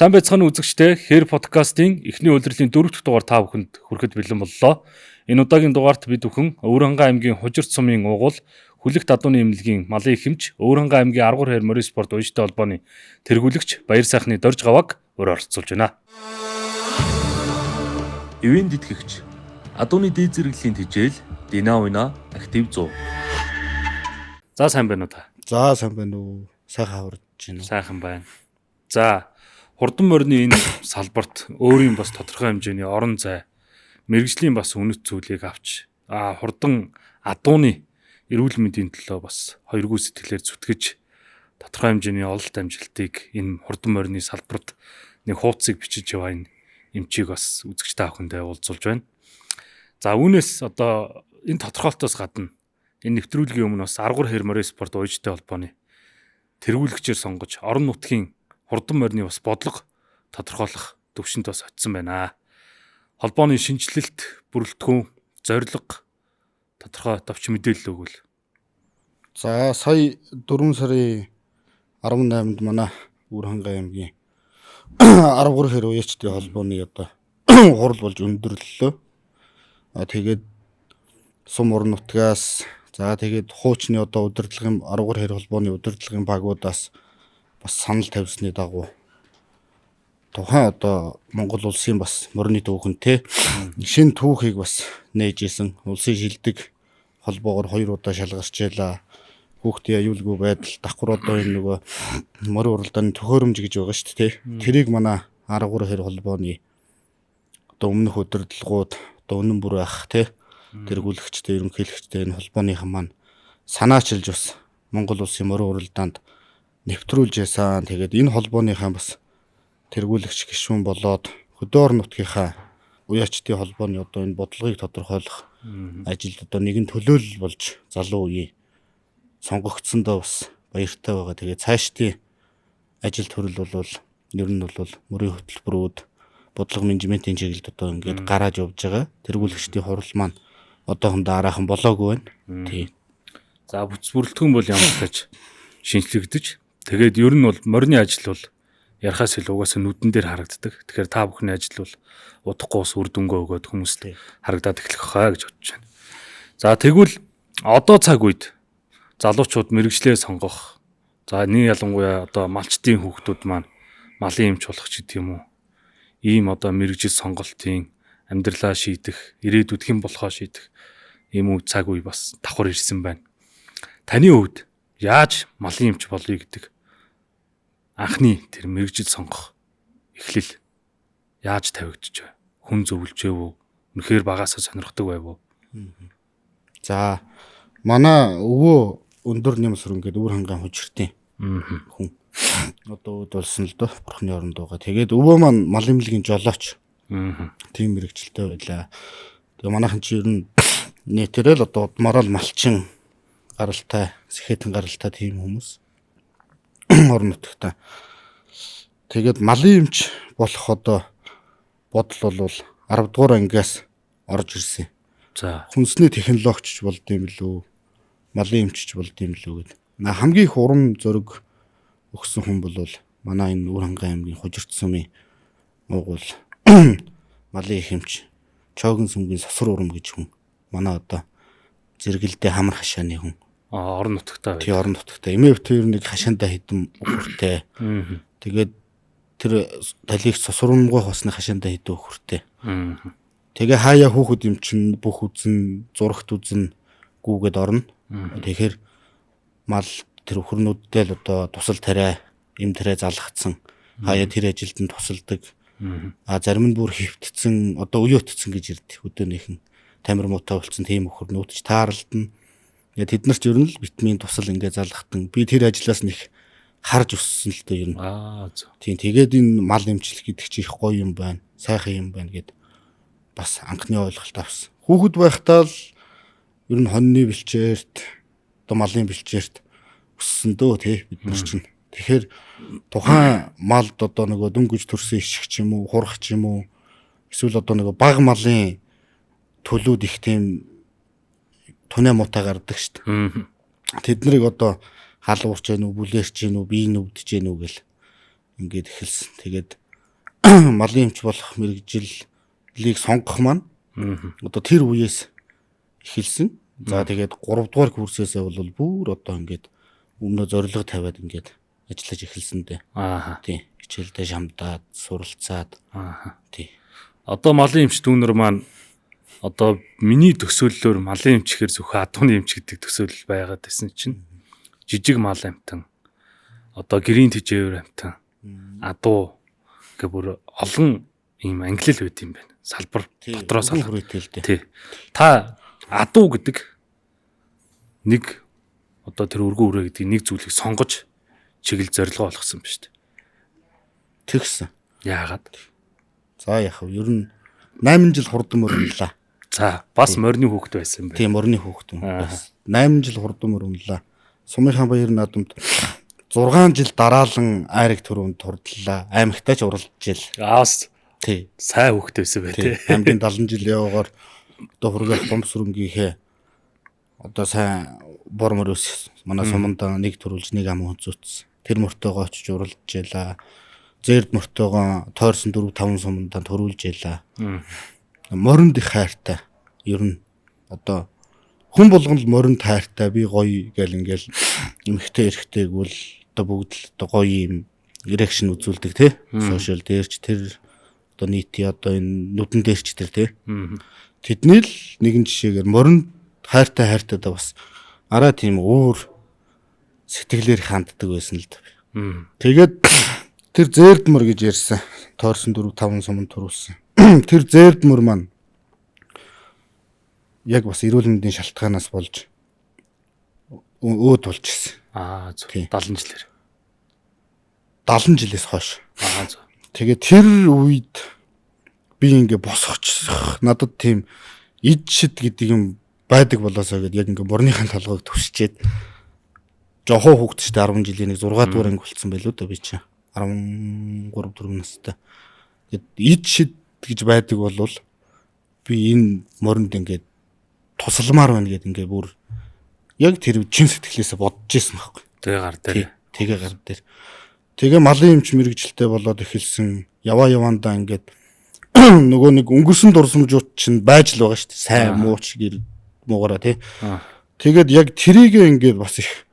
Сайн байцгаана үзэгчдээ Хэр подкастын эхний удирлын 4-р дугаар та бүхэнд хүрэхэд бэлэн боллоо. Энэ удаагийн дугаарт бид бүхэн Өвөрхангай аймгийн Хужирт сумын угуул Хүлэгт адууны эмнэлгийн малын ихэмж Өвөрхангай аймгийн Аргуур хайр морин спорт уяжтай холбооны тэргүүлэгч Баяр сайхны Дорж Гаваг өрөө орцуулж байна. Ивэн дитгэгч адууны дээд зэрэглэлийн тижэл Динауина актив 100. За сайн байна уу та? За сайн байна уу? Сайхан хаварж байна уу? Сайхан байна. За хурдан морины энэ салбарт өөрийн бас тодорхой хэмжээний орон зай, мэрэгжлийн бас үнэт зүйлийг авч хурдан адууны эрүүл мэндийн төлөө бас хоёргүй сэтгэлээр зүтгэж тодорхой хэмжээний ололт амжилтыг энэ хурдан морины салбарт нэг хуудсыг бичиж яваа энэ эмчийг бас үзэгч та бүхэндээ уулзуулж байна. За үүнээс одоо энэ тодорхойлтоос гадна энэ нэвтрүүлгийн өмнө бас Аргуур хайр морин спорт уяжтай холбооны тэргүүлэгчээр сонгож орон нутгийн хурдан морины бас бодлого тодорхойлох төвшөнд бас очсон байна. Холбооны шинжилэлт, бүрэлдэхүүн, зорилго тодорхой товч мэдээлэл өгвөл. За сая 4 сарын 18-нд манай Өвөрхангай аймгийн Аргуур хайр уяжтай холбооны одоо хурал болж өндөрлөлөө. Тэгээд сум орон нутгаас тэгээд хуучны одоо удирдлагын Аргуур хайр холбооны удирдлагын багуудаас бас санал тавьсны дагуу тухайн одоо Монгол улсын бас морины түүхэнтэй шинэ түүхийг бас нээж исэн. Улсын шилдэг холбоогоор 2 удаа шалгарчээлаа. Хүүхдийн аюулгүй байдал, давхар одоо энэ нөгөө морин уралдааны төхөөрөмж гэж байгаа шүү дээ. Тэрийг манай Аргуур хайр холбооны одоо өмнөх удирдлагууд одоо үнэн бүр ах тэргүүлэгчтэй, ерөнхийлөгчтэй энэ холбооныхан маань санаачилж бас Монгол улсын морин уралдаанд нэвтрүүлж ясан. Тэгээд энэ холбооныхаа бас тэргүүлэгч гишүүн болоод хөдөө орон нутгийнхаа уяачдын холбооны одоо энэ бодлогыг тодорхойлох ажилд одоо нэгэн төлөөлөл болж залуу үеийн сонгогдсондоо бас баяртай байгаа. Тэгээд цаашдын ажил төрөл бол ер нь бол мөрийн хөтөлбөрүүд бодлого менежментийн чиглэлд одоо ингээд гарааж явж байгаа. Тэргүүлэгчдийн хурал маань одоохондоо араахан болоогүй байна. Тийм. За бүрэлдэхүүн бол ямар тач шинжлэгдэж тэгээд ер нь бол морины ажил бол ярахаас илүү угаасаа нүдэн дээр харагддаг. Тэгэхээр та бүхний ажил бол удахгүй ус үр дүнгээ өгөөд хүмүүст харагдаад эхлэх хаа гэж бодож байна. За тэгвэл одоо цаг үед залуучууд мэрэгчлээ сонгох. За нэг ялангуяа одоо малчдын хүүхдүүд маань малын эмч болох ч гэдэг юм уу. Ийм одоо мэрэгжил сонголтын амьдралаа шийдэх, ирээдүйд хэн болохоо шийдэх ийм үе цаг үе бас давхар ирсэн байна. Таны хувьд яаж малын эмч болъё гэдэг анхны тэр мэрэгжил сонгох эхлэл яаж тавигдчих вэ? Хүн зөвлөжөө үү? Үнэхээр багасаа сонирхдаг байв уу? За манай өвөө өндөр нэм сүрэнгээд Өвөрхангай Хужиртын хүн одоо удалсан л доо бурхны оронд байгаа. Тэгээд өвөө маань мал эмнэлгийн жолооч. Тийм мэрэгчлээ байлаа. Тэгээ манайхан чи ер нь нийтээрээ л одоо удмаараа л малчин гаралтай, сэхэтэн гаралтай тийм хүмүүс орон нутгата. Тэгээд малын эмч болох одоо бодол бол 10 дугаар ангиас орж ирсэн. За хүнсний технологич болд юм лүү, малын эмчч болд юм лүү гэдэг. Хамгийн их урам зориг өгсөн хүн бол манай энэ Өвөрхангай аймгийн Хужирт сумын угуул малын их эмч Чоогин сүмгийн Сосор урам гэж хүн. Манай одоо зэрэгэлдээ хамар хашааны хүн. Орон нутгатаа. Тий орон нутгатаа. Эмээ өвтөр нэг хашаандаа хэдэн өгөртэй. Тэгээд тэр талийг Сосурмгой хосны хашаандаа хэдэн өгөртэй. Тэгээ хаяа хүүхэд юм чин бүх үзэн, зурагт үзэн гүүгээд орно. Тэгэхээр мал тэр өхөрнүүдтэй л одоо тусал тариа, эм тариа залгацсан. Хаяа тэр ажилд нь тусалдаг. Зарим нь бүр хөвтцэн, одоо уяутцсан гэж ирдэг. Өдөөнийхэн тамир муутай болцсон тийм өхөрнүүд ч таарлтна. Тэд нар ч ер нь л витамин тусал ингээ залгахтан. Би тэр ажлаас нэг харж өссөн л дээ ер нь. Тийм тэгээд энэ мал эмчлэл гэдэг чи их гоё юм байна. Сайхан юм байна гэд бас анхны ойлголт авсан. Хүүхэд байхдаа л ер нь хоньны бэлчээрт одоо малын бэлчээрт өссөн дөө тий бид нар чинь. Тэгэхээр тухайн малд одоо нөгөө дөнгөж төрсөн ишг ч юм уу, хурах ч юм уу эсвэл одоо нөгөө баг малын төлүүд их тийм тунаа муутай гардаг шүү дээ. Тэд нарыг одоо халуурч гэнэ үү, бүлээрч гэнэ үү, бие нүвдэж гэнэ үү гэл ингээд эхэлсэн. Тэгээд малын эмч болох мэрэгжлийг сонгох маань одоо тэр үеэс эхэлсэн. За тэгээд 3 дугаар курсээсээ бол бүр одоо ингээд өмнө зорилго тавиад ингээд ажиллаж эхэлсэн дээ. Тий. Хичээлдээ шамдаад, суралцаад. Тий. Одоо малын эмч дүүнер маань одоо миний төсөөллөөр малын эмч гэхэр зөвхөн адууны эмч гэдэг төсөөлөл байгаад байсан чинь жижиг мал амтан одоо гэрийн тэжээвэр амтан адуу гэх бүр олон ийм ангилал байд юм байна. Салбар дотроос салбар хэлдэг. Тий. Та адуу гэдэг нэг одоо тэр өргөн үрээ гэдэг нэг зүйлийг сонгож чиглэл зорилгоо болгосон ба шүү дээ. Тэгсэн. Яагаад? За яах вэ? Ер нь 8 жил хурдан мөрөнлөө. За бас морины хүүхэд байсан байх. Тийм морины хүүхэд юм байсан. 8 жил хурдан мөрөнлөө. Сумынхан баяр наадамд 6 жил дараалан айраг төрөнд турдлаа. Аймагтаа ч уралдаж ил. Аас тий. Сайн хүүхэд байсан бай тээ. Аймгийн 70 жил яваагаар одоо хүргээл бомб сүрэмгийнхээ одоо сайн бормор ус манай суманда нэг төрүүлж нэг ам хүнцүүц. Тэр мөртөөгөө очиж уралдаж илаа. Зээрд мөртөөгөө тойрсон 4-5 сумандаа төрүүлж илаа. Моринд их хайртай. Ер нь одоо хүн болгон л моринд хайртай. Би гоё гэл ингээл эмхтэй эрэхтэйг бол одоо бүгд л одоо гоё юм реакшн үзүүлдэг тий. Сошиал дээрч тэр одоо нийтийн одоо энэ нүдэн дээрч тэр тий. Тэдний л нэгэн жишээгээр моринд хайртай да бас араа тийм өөр сэтгэлээр ханддаг байсан л да. Тэгээд тэр зээрдмөр гэж ярьсан. Тойрсон 4-5 суманд төрүүлсэн. Тэр зээрдмөр маань яг бас эрүүл мэндийн шалтгаанаас болж өөд болж ирсэн. Зөв 70 жилээр. 70 жилээс хойш. Зөв. Тэгээд тэр үед би ингээ босгочих надад тийм ид шид гэдэг юм байдаг болоосоо гэд яг ингээ морныхын толгойг төвшчээд жохоо хүүхдтэй 10 жилийн нэг 6 дугаар анги болцсон байлуу да би чи 13-4 настай. Тэгэд ид шид гэж байдаг болвол би энэ моринд ингээд тусалмаар байна гэд ингээ бүр яг тэр чин сэтгэлээсээ бодож исэн байхгүй. Тэгээ гар дээр. Тэгээ гар дээр. Тэгээ малын эмч мэрэгжилтэй болоод эхэлсэн. Яваандаа ингээд нөгөө нэг өнгөрсөн дурсамжууд чинь байж л байгаа шүү дээ. Сайн мууч гэр муугараа тий. Тэгээд яг трийг ингээд бас их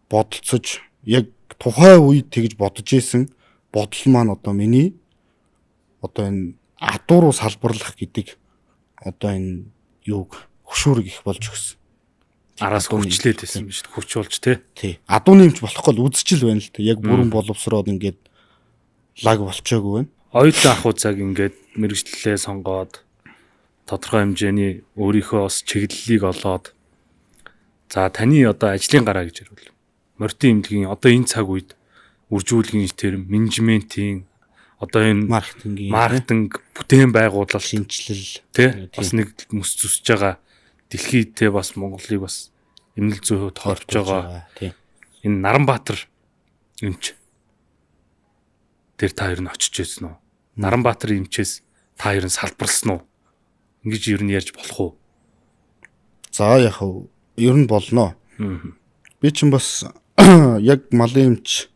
бодолцож яг тухайн үед тэгж бодож исэн бодол маань одоо миний одоо энэ адуу руу салбарлах гэдэг одоо энэ юуг хөшүүрэг их болж өгсөн. Араас хүчлээд байсан биз дээ. Хүч болж тий. Адууны эмч болохгүй л үзчихэл байна л дээ. Яг бүрэн боловсроод ингээд лаг болчоогүй байна. Оюутан ах уцаг ингээд мэрэгчлэлээ сонгоод тодорхой хэмжээний өөрийнхөө бас чиглэлийг олоод за таны одоо ажлын гараа гэж ярил. Морьтын эмнэлгийн одоо энэ цаг үед үржүүлгийн терм менежментийн одоо энэ маркетинг бүтээн байгуулалт шинжилэл тий бас нэг мэс зүсж байгаа дэлхийдээ бас Монголыг бас эмнэл зүйн хувьд хорж байгаа тий. Энэ Наранбаатар эмч тэр та хоёр нь очиж ирсэн үү? Наранбаатар эмчээс та хоёр нь салбарлсан уу? Ингэж ер нь ярьж болох уу? За яг хав ер нь болно. Би чинь бас яг малын эмч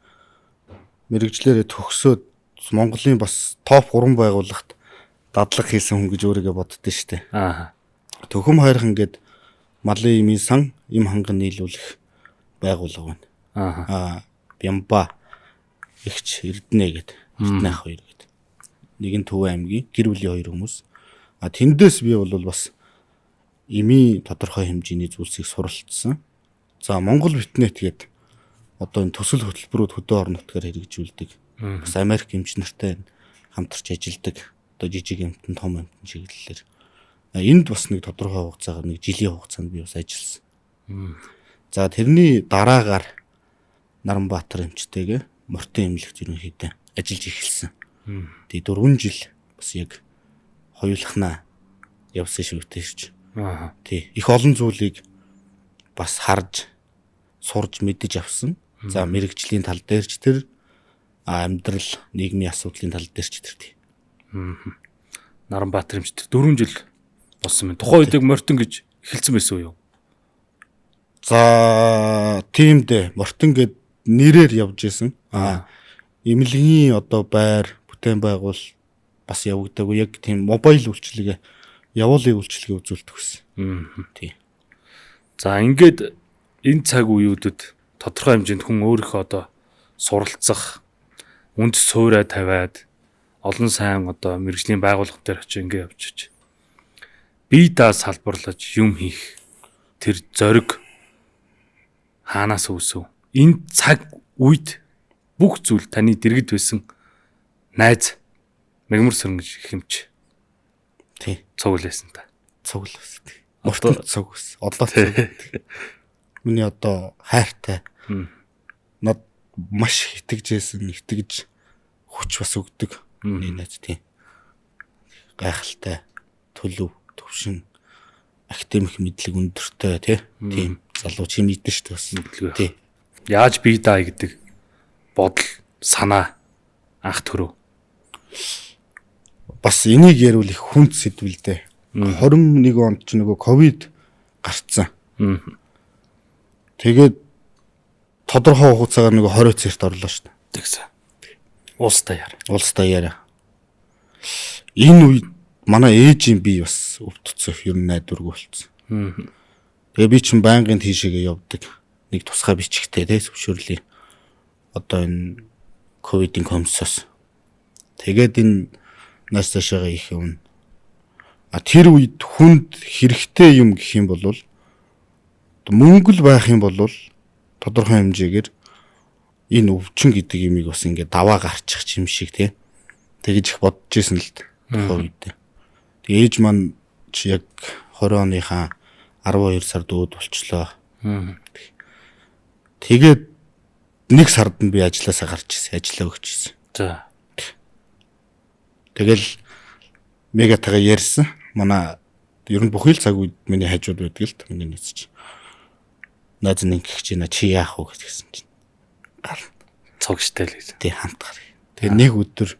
мэрэгчлэрээ төгсөөд Монголын бас топ 3 байгууллагт дадлаг хийсэн хүн гэж өөрийгөө боддөө штэ. Төхөм хайрхан гээд малын эмийн сан эм ханган нийлүүлэх байгууллага байна. Бямба ихч Эрдэнэ гээд Эрдэнэ ах хоёр гээд. Нэг нь Төв аймгийн гэр бүлийн хоёр хүмүүс. Тэндээс би бол бас эмийн тодорхой хэмжээний зүйлсийг суралцсан. За Монгол битнет гээд одоо энэ төсөл хөтөлбөрүүд хөдөө орон нутгаар хэрэгжүүлдэг. Бас Америк эмч нартай хамтарч ажилладаг. Одоо жижиг эмтэн, том эмтэн чиглэлээр. Энд бас нэг тодорхой хугацаагаар нэг жилийн хугацаанд би бас ажилласан. За тэрний дараагаар Наранбаатар эмчтэйгээ морьтын эмнэлэгт ерөнхийдөө ажиллаж эхэлсэн. Тэгээ 4 жил бас яг хоёулахнаа явсан шүү дээ. Тий. Их олон зүйлийг бас харж сурж мэдэж авсан. За мэрэгжлийн тал дээр ч тэр амьдрал нийгмийн асуудлын тал дээр ч тэр тий. Наранбаатар эмчтэй 4 жил болсон байна. Тухайн үед яг морьтон гэж эхэлсэн байсан уу юу? За тийм дээ. Морьтон гэд нэрээр явж исэн. Эмнэлгийн одоо байр бүтээн байгуул бас явагдаагүй. Яг тийм мобайл үйлчилгээ, явуулын үйлчилгээ үзүүлдэг гэсэн. Тийм. За ингээд энэ цаг үеүүдэд тодорхой хэмжээнд хүн өөрийнхөө одоо суралцах, үнд суурай тавиад олон сайн одоо мэрэгжлийн байгууллага дээр очиж ингээд явчих. Бие даа салбарлаж юм хийх тэр зориг хаанаас үүсв? Энэ цаг үед бүх зүйл таны дэргэд байсан найз мегмар сөрөнгөж хэмж Тийм. цуглаасан та. Цуглаас. Мөртөнд цугс. Одоо цуг. Миний одоо хайртай. Над маш итгэж хүч бас өгдөг. Миний найз тийм. Гайхалтай, төлөв, төвшин, академик мэдлэг өндөртэй тийм залуу чи мэдэн шүү дээ бас. Тийм. Яаж бие даа гэдэг бодол, санаа анх төрөө. Бас энийг ярил их хүнд сэдвэл дээ. 21 онд ч нөгөө ковид гарцсан. Тэгээд тодорхой хугацаагаар нөгөө 20 цэрт орлоо шүү дээ. Тэгсэн. Улс даяар. Энэ үед манай ээжийн бие бас өвдцөх ер нь найдваргүй болцсон. Тэгээ би чинь байнгын тийшээгээ явдаг. Нэг тусгай бичгтэй зөвшөөрлийн одоо энэ ковидын комиссоос. Тэгээд энэ нас цаашаага их юм. Тэр үед хүнд хэрэгтэй юм гэх юм бол мөнгө л байх юм бол тодорхой хэмжээгээр энэ өвчин гэдэг юмыг бас ингээд даваа гарчих юм шиг тэгэж их бодож исэн л тухайн үед. Тэгээ ээж маань чи яг 20 оныхаа 12 сард өөд болчлоо. Тэгээд нэг сард нь би ажилласаа гарч ирсэн, ажиллаа өгч ирсэн. За. Тэгэл мегатагаа ярьсан. Манай ер нь бүхий л цаг үед миний хажууд байдаг л миний нэз чи. Найз нь ингэх чи чи яах вэ гэсэн чинь. Гал Цогштой л гэж. Тий хамтгаар. Тэгээ нэг өдөр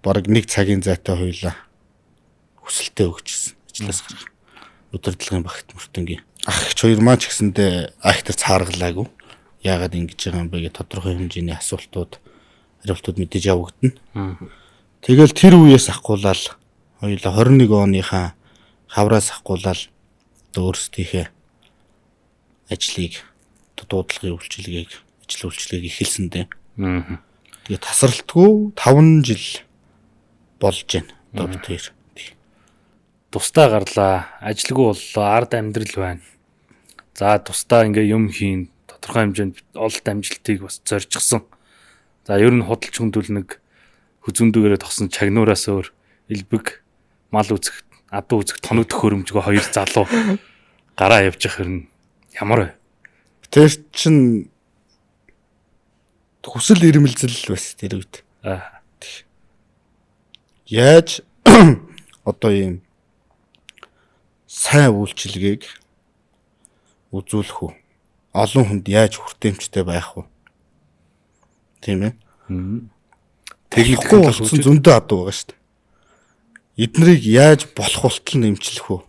бараг нэг цагийн зайтай хуйлаа хүсэлтээ өгчсэн. Ажиллаас гарах. Удирдлагын багт мөртөнгийн ах ч хоёр маань ч гэсэндээ ахтар цааргалаагүй. Яагаад ингэж байгаа юм бэ гэж тодорхой хэмжээний асуултууд мэдээж явагдана. Тэгэл тэр үеэс ахгуулаад хоёулаа 21 оныхаа хавраас ахгуулаад өөрсдийнхээ ажлыг дуудлагын үйлчилгээг эхэлсэндээ. Тэгээ тасралтгүй 5 жил болж байна. Одоо бид хоёр. Тусдаа гарлаа, ажилгүй боллоо, ард амьдрал байна. За тусдаа ингээ юм хийн, тодорхой хэмжээнд ололт амжилтыг бас зоржчихсан. За ер нь худалч хүндүүл нэг хүзүндүүгээрээ тогсон чагнуураас өөр элбэг мал үзэх, адуу үзэх тоног төхөөрөмжгөө хоёр залуу гараа явж явах хэрнэ ямар вэ? Тэр чин хүсэл ирмэлзэл бас тэр үед. Яаж одоо юм сайн үйлчилгээг үзүүлэх үү? Олон хүнд яаж хүртээмжтэй байх вэ? Тийм ээ. Тэгэхгүй болсон зөндөө адуу байгаа шүү дээ. Эднэрийг яаж болох болтол нэмчлэх үү?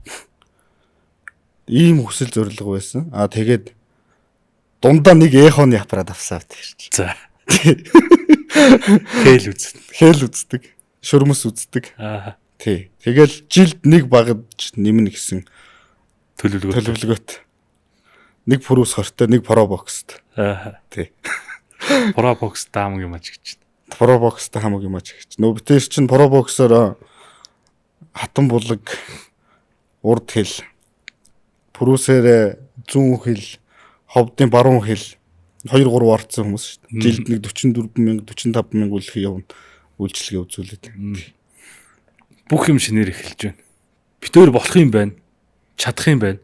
Ийм хүсэл зорилго байсан. Тэгээд дундаа нэг эхоны аппарат авсаад ирчихлээ. За. Хэл үздэг. Шөрмөс үздэг. Тий. Тэгэл жилд нэг багж нэмнэ гэсэн төлөвлөгөөт. Нэг пүрүүс хортой, нэг пробокст. Тий. Пробокс таамаг юм аж гэж. Пробокстай хамаг юм аж гэж. Нөө битээс чинь пробоксоор хатан булаг урд хэл пүрүүсээр зүүн хэл ховдын баруун хэл 2-3 орцсон хүмүүс шүү дээ. Жилд нэг 44,000 45,000 үлэх явна. Үйлчлэгээ үзүүлээд. Бүх юм шинээр эхэлж байна. Битээр болох юм байна. Чадах юм байна.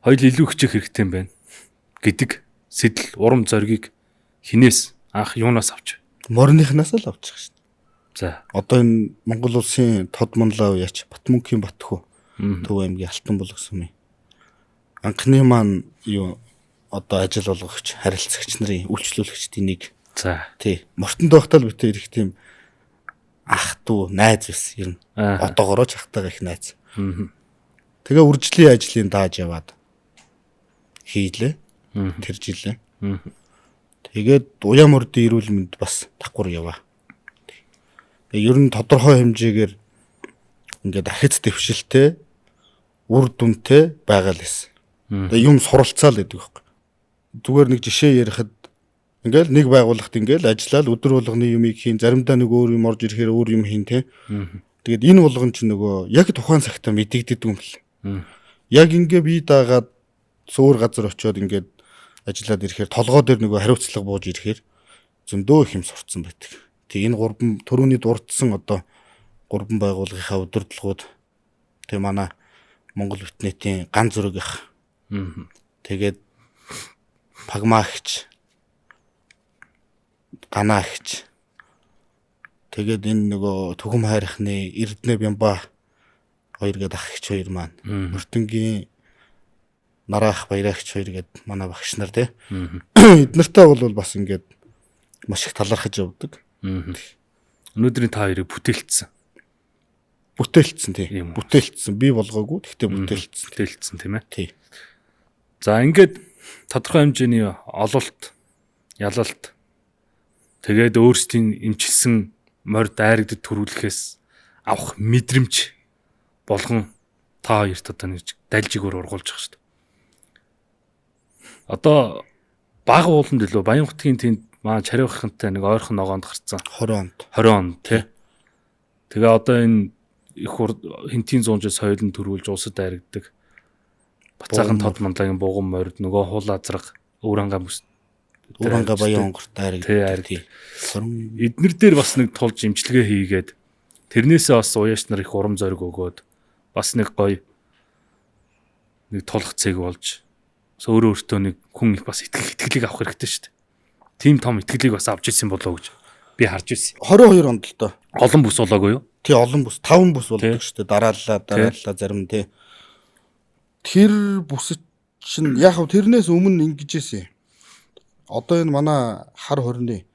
Хоёул илүү хүчих хэрэгтэй юм байна гэдэг сэтэл урам зоригийг хинээс анх юунаас авч? Морныхнаас л авчих шүү дээ. За. Одоо энэ Монгол улсын тод манлаа яач Батмөнхийн Батхүү Төв аймгийн Алтан булаг сүмийн анхны маань юу одоо ажил олгогч харилцагч нарын үйлчлүүлэгчдийн нэг. За. Тий. Мортонд байхдаа л битээ их тийм ах トゥ найз байсан ер нь. Одоогоороо ч ахтайгаа их найз. Тэгээ үржлийн ажлын дааж яваад хийлээ. Тэр жилээ. Тэгээд уян мөрдийн эрүүл мэнд бас давхар яваа. Ер нь тодорхой хэмжээгээр ингээд ахиц дэвшилтэй үр дүнтэй байгаа л байсан. Тэгээ юм суралцаал гэдэг байхгүй. Зүгээр нэг жишээ ярихад ингээл нэг байгууллагт ингээл ажиллаад өдөр болгоны юмыг хийн, заримдаа нэг өөр юм орж ирэхээр өөр юм хийн те. Тэгээд энэ болгон ч нөгөө яг тухайн цагтаа мэдэгддэг юм бэл. Яг ингээ бие даагаад өөр газар очиод ингээд ажиллаад ирэхээр толгой дээр нөгөө хариуцлага бууж ирэхээр зөндөө их юм сурцсан байдаг. Тэг энэ гурван төрөний дурдсан одоо гурван байгууллагынхаа удирдлагууд тэг манай Монгол Бүтнэтийн ган зүрэг их. Тэгээд Пагмагч, Ганаагч. Тэгээд энэ нөгөө Түгэм хайрхны Эрдэнэ Бямба хоёр гээд ах гэж хоёр маань. Мөртөнгийн Нараах Баярагч хоёр гээд манай багш нар тий. Эднэртэй бол бас ингээд маш их талархаж явдаг. Өнөөдрийн та хоёрыг бүтээлцсэн. Бүтээлцсэн тий. Бүтээлцсэн. Би болгоогүй. Гэхдээ бүтээлцсэн. Бүтээлцсэн тийм ээ. Тий. За ингээд тодорхой хэмжээний ололт, ялалт тэгээд өөрсдийн эмчилсэн морь дайрагдд төрүүлэхээс авах мэдрэмж болгон та хоёрт одоо нэг дайлжигөр ургуулж байгаа шүү дээ. Одоо бага ууланд илүү Баянхутгийн тэнд маа Чариухантай нэг ойрхон ногоонд гарцсан 20 онд тий. Тэгээ одоо энэ их хинтийн зуунжаас соёлын төрүүлж улсад дайрагддаг Бацаахан тод мандлагын буган морид нөгөө хуул азраг Өвранга Баян онгорт дайрагддаг. Эднэр дээр бас нэг тулж имчилгээ хийгээд тэрнээсээ бас уяач нар их урам зориг өгөөд бас нэг гоё нэг тулах цэг болж өөрөө өөртөө нэг хүн их бас итгэлийг авах хэрэгтэй шүү дээ. Тим том итгэлийг бас авч ирсэн болоо гэж би харж ирсэн. 22 онд л доо. Олон бүс болоогүй юу? Тий, олон бүс, 5 бүс болдог шүү дээ. Дараалал зарим тий. Тэр бүс чинь яг хав тэрнээс өмнө ингэжсэн. Одоо энэ манай хар хорны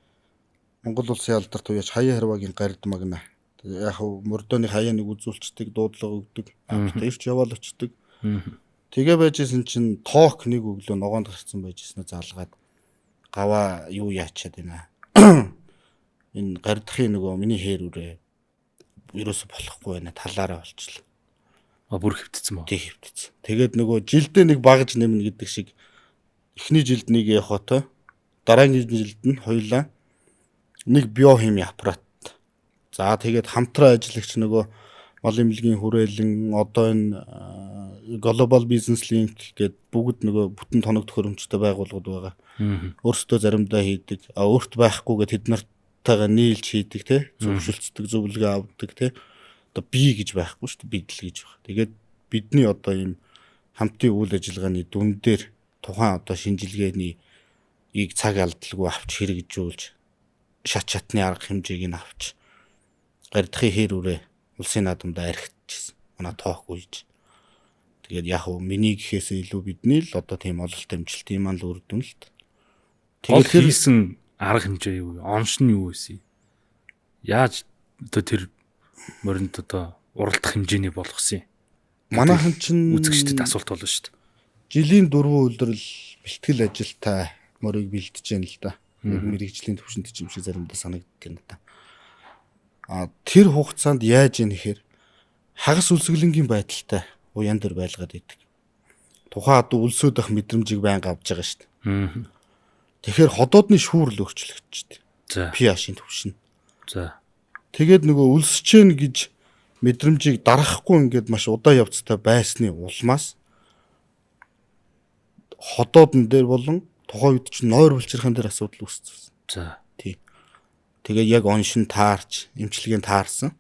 Монгол улсын алдарт уяач Хаяа Харвагийн гард магна. Яг хав мордоны хаяаныг үзүүлцдэг, дуудлага өгдөг. Ирч яваал очдөг. Тэгээ байжсэн чинь тоок нэг өглөө ногоонд гарцсан байжсэн заалгаад гаваа юу яачаад байна. Энэ гардахын нөгөө миний хээр үрээ ерөөсө болохгүй байна. Талаараа болчихлоо. Бүр хөвтцсэн ба. Тэг хөвтцсэн. Тэгээд нөгөө жилдээ нэг багж нэмнэ гэдэг шиг эхний жилд нэг яхотой, дараагийн жилд нь хоёулаа нэг биохими аппарат. За тэгээд хамтран ажиллагч нөгөө мал эмнэлгийн хүрээлэн одоо энэ Global Business Link гэдэг бүгд нөгөө бүтэн тоног төхөөрөмжтэй байгууллагууд байгаа. Өөрсдөө заримдаа хийдэг. Өөрт байхгүйгээд тэд нартайгаа нийлж хийдэг те. Зөвшөлдсдөг, зөвлөгөө авдаг те. Одоо би гэж байхгүй шүү дээ. Бидл гэж байна. Тэгээд бидний одоо ийм хамтын үйл ажиллагааны дүн дээр тухайн одоо шинжилгээний цаг алдалгүй авч хэрэгжүүлж шат шатны арга хэмжээг нь авч гардахын хэр үрээ улсын наадамд архичсэн. Манай тоох үйж. Тэгээд яг уу миний гэхээсээ илүү бидний л одоо тийм ололт амжилт юм аа л үрдүн л та. Тэгээд хийсэн арга хэмжээ юу? Онш нь юу вэ? Яаж одоо тэр моринд одоо уралдах хэмжээний болгосон юм? Манайхан чинь үзэгчдэд асуулт болно шүү дээ. Жилийн 4 өдрөл бэлтгэл ажилтай морийг бэлдэж яана л да. Мэргэжлийн төвшөнд ч юм шиг заримдаа санагддаг юм да. Тэр хугацаанд яаж ийм нэхэр хагас үлсгэлэнгийн байдалтай уян дээр байлгаад идэг. Тухайн одоо үлсөөд ах мэдрэмжийг байнга авч байгаа шүү дээ. Тэгэхээр ходоодны шүүрл өөрчлөгдчихтэй. За. pH-ийн төвшин. За. Тэгээд нөгөө үлсэж гэн гэж мэдрэмжийг дарахгүй ингээд маш удаан явцтай байсны улмаас ходоодн дээр болон тухайн үед чинь нойр булчирхан дээр асуудал үүссэн. За. Тий. Тэгээд яг оншин таарч, эмчилгээнд таарсан.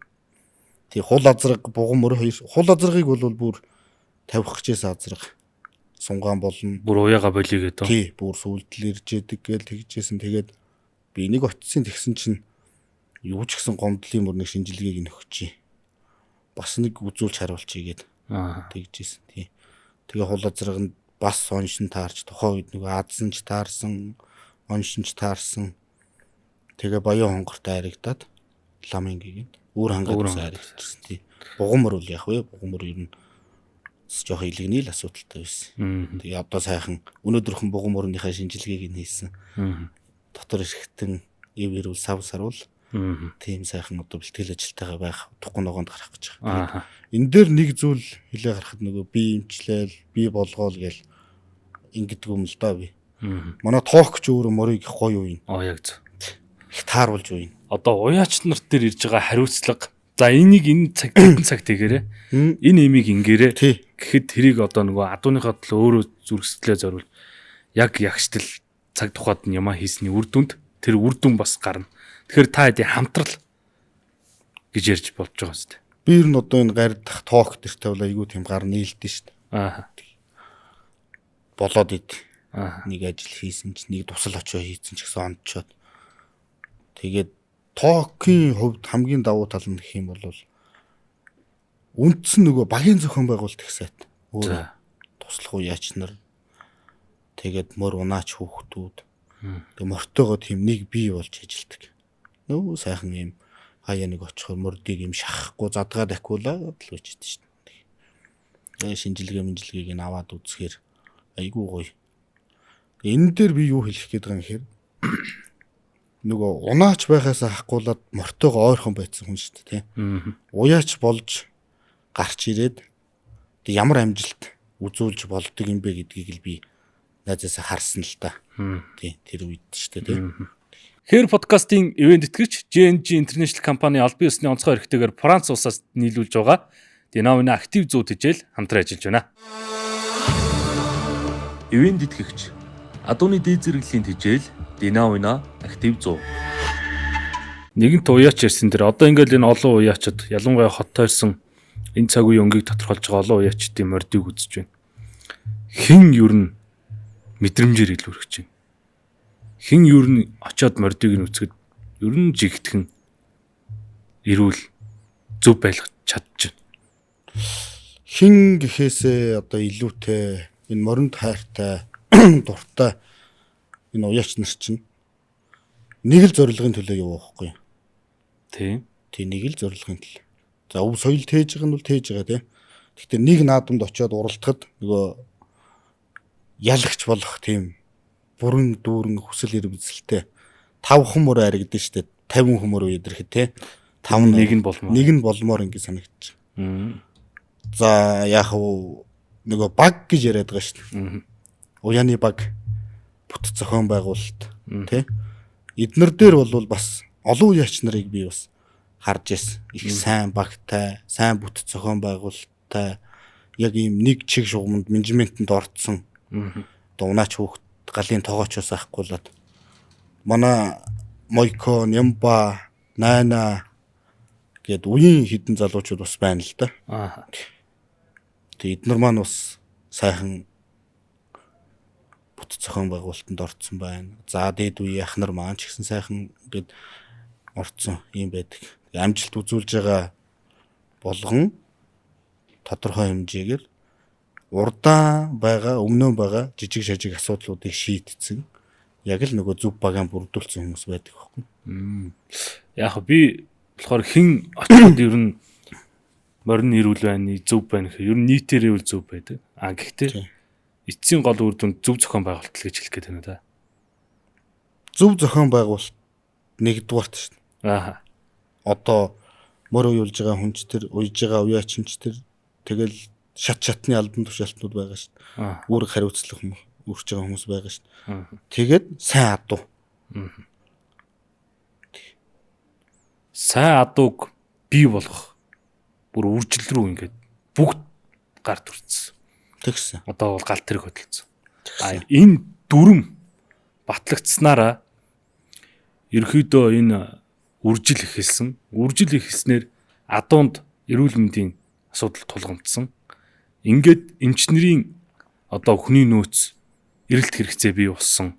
Тий, хул азраг буган мөр хоёр. Хул азрагыг бол бүр тавих гэжээс азраг сунгаан болно. Бүр уяага болиё гэдэг. Тий, бүр сүлдэл ирж яадаг гээл тэгжсэн. Тэгээд би нэг очисын тэгсэн чинь юу ч гэсэн гомдлын мөр нэг шинжилгээг нөхчий. Бас нэг үзүүлж харуулчих гээд тэгжсэн. Тий. Тэгээ хул азрагнд бас оншин таарч тухайн үед нөгөө адсанч таарсан, оншинч таарсан. Тэгээ баян хонгорт айрагдаад ламингийн өөр хангаад айрагдчихсан. Тий. Буган мөр үл яг вэ? Буган мөр ер нь жоох илэгний л асуудалтай байсан. Тэгээ одоо сайхан өнөөдрхөн буган мөрийнхаа шинжилгээг нь хийсэн. Дотор ирэхтэн эвэрүүл сав сарвал Тийм сайхан одоо бэлтгэл ажилтайгаа байх утгагүй ногоонд гарах гэж Аа. байгаа. Энэ дээр нэг зүйл хэлээ гарахад нөгөө би имчлээл, би болгоол гээл ингэдэг юм л да би. Манай тоок ч өөрөө морийг гоё уу. Яг зөв. Их тааруулж уу. Одоо уяач нарт дээр ирж байгаа хариуцлага. За энийг энэ цаг хэдэн цаг тэгээрээ. Энэ имийг ингээрээ. Гэхэд тэрийг одоо нөгөө адууныхаа төлөө өөрөө зүрхсэтлээ зориул. Яг ягштал цаг тухайд нь ямаа хийсний үр дүнд тэр үр дүн бас гарна. Тэгэхээр та хэдийн хамтрал гэж ярьж болж байгаа юм. Би ер нь одоо энэ гардах тоок дээр тавьлаа айгуу тийм гар нээлтэн шүү дээ. Аа. Болоод ид. Аа. Нэг ажил хийсэн ч нэг тусал очоо хийсэн ч гэсэн ондчоод. Тэгээд тоокийн хувьд хамгийн давуу тал нь гэх юм бол үндсэн нөгөө багийн зохион байгуулалт их сайт. Өөр туслах уяач нар тэгээд мөр унаач хүүхдүүд тэгээд мортойгоо тийм нэг бий болж ажилтдаг. Нөө сайхан юм хаяа нэг очихоор мөрдийг юм шахахгүй задгаа дахиулаа л гэж хэлдэг шүү дээ. Тэгээд шинжилгээг нь аваад үзэхээр айгүй гоё. Энэ дээр би юу хэлэх гээд байгаа юм гэхээр нөгөө унаач байхаас хахгуулаад мортойгоо ойрхон байцсан хүн шүү дээ, тийм. Уяач болж гарч ирээд ямар амжилт үзүүлж болдог юм бэ гэдгийг л би найзаасаа харсан л та. Тийм, тэр үед шүү дээ, тийм. Хэр подкастын ивент тэтгэгч JNG International компани албан ёсны онцгой эрхтэйгээр Франц улсаас нийлүүлж байгаа Dinamo-ны актив зүү тэжээл хамтран ажиллаж байна. Ивент тэтгэгч Адууны дээд зэрэглэлийн тэжээл Dinamo-ны актив зүү. Нэгэнт уяач ирсэн дэр одоо ингээл энэ олон уяачд ялангуяа хоттой ирсэн энэ цаг үеийн өнгийг тодорхойлж байгаа олон уяачдын мордыг үзэж байна. Хэн юу н мэдрэмжээр илүү өргөж байна. Хэн юу н очиод мордыг нь үзэхэд юу н жигтгэн ирүүл зөв байлгах чадчих. Хин гэхээсээ одоо илүүтэй энэ моринд хайртай дуртай энэ уяач нар чинь нэг л зорилгын төлөө явахгүй. Тийм. Тийм нэг л зорилгын төлөө. За өв соёл тээж байгаа нь бол тээж байгаа тийм. Гэхдээ нэг наадамд очиод уралдахад нөгөө ялагч болох тийм бүрэн дүүрэн хүсэл эрмэлзэлтэй 5 хүмүүр аригдэн штэ 50 хүмүүр үедрэхэд тийм. 5 нэг нь болмоор. Нэг нь болмоор ингэ санагдчих. За яг нөгөө баг гэж яриад байгаа штэ. Уяаны баг бүт зохион байгуулалт тий. Эднэр дээр бол бас олон уяач нарыг би бас харж ирсэн. Их сайн багтай, сайн бүт зохион байгуулалттай яг ийм нэг чиг шугамд менежментэнд орцсон. Одоо унаач хүүхд галын тоогоочоос авахгүйлаад манай Мойко, Нямба, Найна гээд үеийн хідэн залуучууд бас байна л да. Аа. Тэгээд эднэр маань бас сайхан бүт зохион байгуулалтанд орцсон байна. За дээд үеийн ах нар маань ч гэсэн сайхан ингээд орцсон юм байдаг. Амжилт үзүүлж байгаа болгон тодорхой хэмжээгээр урдаан байгаа, өмнөө байгаа жижиг шажиг асуудлуудыг шийдсэн. Яг л нөгөө зөв багаан бүрдүүлсэн хүмүүс байдаг байхгүй. Яг би болохоор хэн очиод ер нь морин ирүүл байна, зөв байна гэхээр ер нь нийтээрээ үл зөв байдаг. Гэхдээ эцсийн гол үр дүнд зөв зохион байгуулалт гэж хэлэх гээд байна да. Зөв зохион байгуулалт нэгдүгээрт шүү дээ. Аа. Одоо мөр уйлж байгаа хүнч төр, уйж байгаа уяачинч төр тэгэл шатны албан тушаалтнууд байгаа шүү дээ. Үүрэг хариуцлах юм өрч байгаа хүмүүс байгаа шүү дээ. Тэгээд сайн адуу. Сайн адууг бий болгох бүр үржил рүү ингээд бүгд гард хүрсэн. Тэгсэн. Одоо бол галт тэрэг хөдөлсөн. Энэ дүрм батлагдсанараа ерөөдөө энэ үржил ихэлсэн. Үржил ихэлснээр адуунд эрүүл мэндийн асуудал тулгамдсан. Ингээд эмчнэрийн одоо хүний нөөц эрэлт хэрэгцээ бий болсон.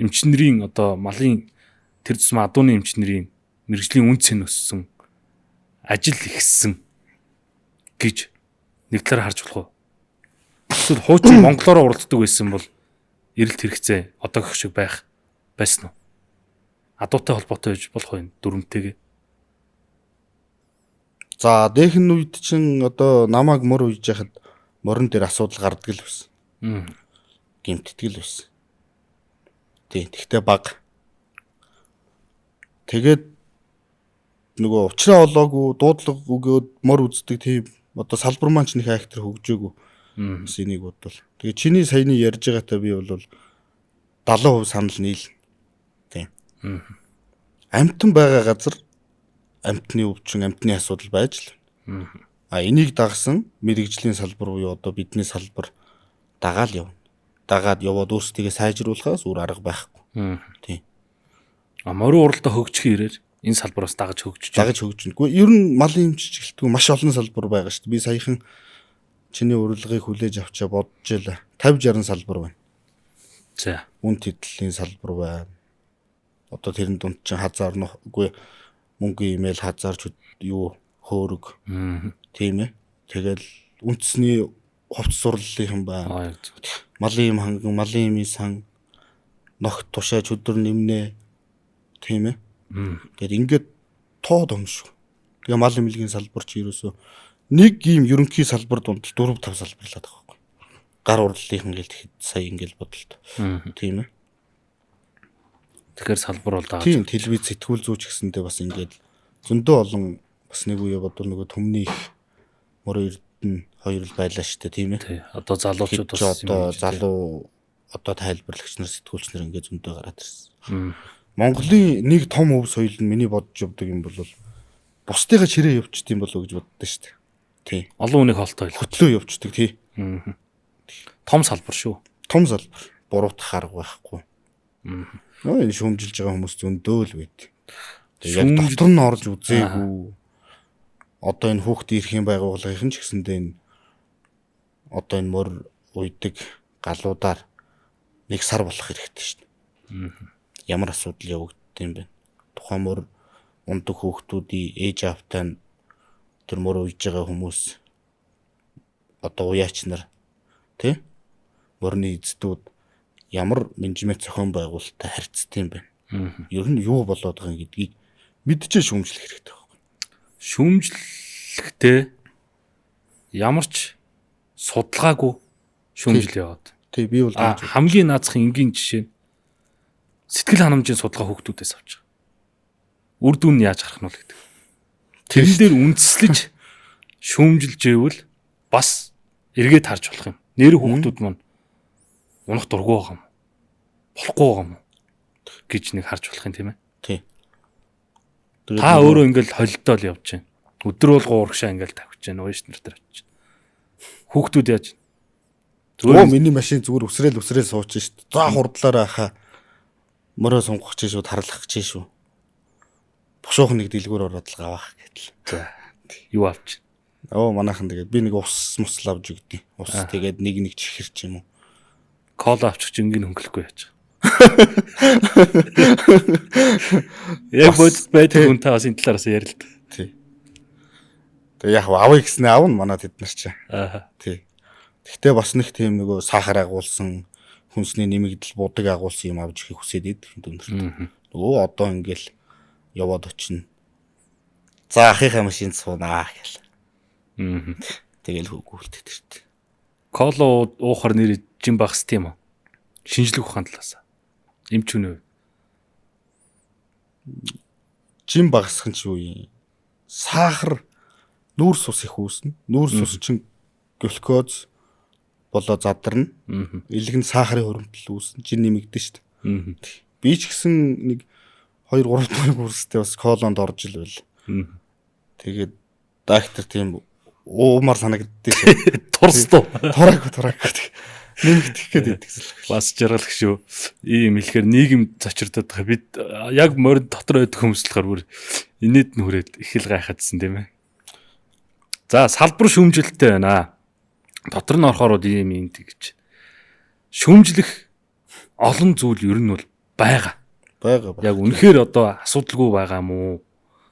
Эмчнэрийн одоо малын тэр тусмаа адууны эмчнэрийн мэрэгжлийн үн цэн өссөн. Ажил ихссэн гэж нэг талаар харж болох уу? Эсвэл хуучин монголоор уралддаг байсан бол эрэлт хэрэгцээ одоогийнх шиг байсан уу? Адуутай холбоотой байж болох юм дүрмтэйгээ. За дээхэн үед чинь одоо намайг мөр уйж яхад морин дээр асуудал гардаг л байсан. Гэмтдэг л байсан. Тий, тэгтээ баг. Тэгээд нөгөө учраа олоогүй дуудлага өгөөд мор үздэг тийм одоо салбар маань ч нэг актер хөгжөөгүй. Бас энийг бодвол. Тэгээ чиний саяны ярьж байгаатай би бол 70% санал нийлнэ. Тийм. Амьтан байгаа газар амьтны өвчин, амьтны асуудал байж л. Энийг дагсан мэрэгжлийн салбар буюу одоо бидний салбар дагаал явна. Дагаад яваад өөрсдөө сайжруулахаас өөр арга байхгүй. Тийм. Морин уралдаа хөгжих ирээр энэ салбараас дагаж хөгжиж хөгжинэ. Гэхдээ ер нь малын эмчилж гэлтгүй маш олон салбар байгаа шүү дээ. Би саяхан чиний урилгыг хүлээж авчаа бодож байла. 50 60 салбар байна. За. Үн тэтгэлийн салбар байна. Одоо тэрэн дунд чинь хазаар үгүй мөнгө имэйл хазаар юу хөөрөг. Тийм ээ. Тэгэл үндэсний хувц сурлалын байна. Малын юм ханган, малын имийн сан, ногт тушааж өдөр нэмнэ. Тийм ээ. Тэгээд ингээд тоо домш. Тэгээ мал эмнэлгийн салбар чи ерөөсөө нэг ийм ерөнхий салбар донд 4 5 салбарлаад байгаа байхгүй. Гар урлалынхан гэл тэгэхэд сая ингээл бодолт. Тийм ээ. Тэгэхээр салбар бол дааж. Тийм телевиз сэтгүүл зүүч гэсэндээ бас ингээд зөндөө олон бас нэг үе бодвол нөгөө төмний их мөр эрдэнэ хоёр л байлаа шүү дээ тийм ээ. Тий. Одоо залуучууд бас одоо залуу одоо тайлбарлагч нар сэтгүүлч нар ингээд зөндөө гараад ирсэн. Монголын нэг том өв соёл нь миний бодож явдаг юм бол бусдыгаа чирээ явчт юм болоо гэж боддоо шүү дээ. Тий. Олон хүнийг холтой байлаа. Хөтлөө явчдаг тий. Том салбар шүү. Том салбар. Буруутах арга байхгүй. Энэ шүүмжилж байгаа хүмүүс зөндөө л байд. Яг дотор нь орж үзээгүй. Одоо энэ хүүхд ирэх юм байгууллагын ч гэсэндээ энэ одоо энэ мөр уйдаг галуудаар нэг сар болох хэрэгтэй шүү дээ. Ямар асуудал явагддаг юм бэ? Тухайн мөр ундаг хүүхдүүдийн ээж аавтай нь тэр мөр уйж байгаа хүмүүс одоо уяач нар тий? Мөрний эздүүд ямар менежмент зохион байгуулалттай харьцдаг юм бэ? Ер нь юу болоод байгаа гэдгийг мэдчихээ шүүмжлэх хэрэгтэй байна. Шүүмжлэхдээ ямар ч судалгаагүй шүүмжил яваад. Тий би бол хамгийн наазах энгийн жишээ нь сэтгэл ханамжийн судалгаа хүүхдүүдээс авч байгаа. Үр дүн нь яаж гарах нь вэ гэдэг. Тэрэн дээр үндэслэж шүүмжилж байвал бас эргээд харж болох юм. Нэр хүүхдүүд маань унах дургүй байгаа юм. Болохгүй байгаа юм гэж нэг харж болох юм тийм ээ. Тий. Та өөрөө ингээл холилдоол явж байна. Өдөр болгоо урагшаа ингээл тавьж байна. Уяш нар дээр очиж. Хүүхдүүд яаж зүгээр миний машин зүгээр өсрөөл сууж шít. За хурдлаараа хаа мөрөө сунгах чинь шүү тарлах чинь шүү. Бушуух нэг дэлгүүр ороод л гавах гэдэл. За юу авч. Манайхан тэгээд би нэг ус авж өгдөө. Ус тэгээд нэг чихэр ч юм уу. Кола авчих чинь ингийн хөнгөлөхгүй яаж. Яг бодит байдаг хүн та бас энэ талаараас ярил л да. Тий. Тэгээ яг авъя гэснээр авна манай тэд нар чи. Тий. Гэхдээ бас нэг тийм нөгөө сахар агуулсан хүнсний нэмэгдэл будаг агуулсан юм авч ихийг хүсээд идэх дүнэрт. Нөгөө одоо ингээл яваад очино. За ахийнхаа машинд суунаа гэл. Тэгэл хөвгүүлдэг тэрт. Кола уухаар нэр жин багс тийм үү? Шинжлэх ухаан талаас. Эмч үнэ. Жин багсах нь ч юу юм? Сахар нүүрс ус их үүснэ. Нүүрс ус чинь глюкоз болоо задарна. Илгэн сахарын хуримтлал үүснэ. Жин нэмэгдэн шүү дээ. Би ч гэсэн нэг 2 3 курстэй бас колонд орж ил байл. Тэгээд доктор тийм уумар санагддээ шүү. Турстуу. Тураагүй. Нэмэгдэх гээд идэгсэл. Бас жаргалах шүү. Ийм хэлэхээр нийгэм зочирдод байгаа. Бид яг морин дотор байдаг хүмүүслэхээр бүр инээд нь хүрээд их л гайхацсан тийм ээ. За салбар шүүмжилттэй байна. Дотор нь орохоор ийм юм гэж. Шүүмжлэх олон зүйл ер нь бол байгаа. Яг үнэхээр одоо асуудалгүй байгаа юм уу?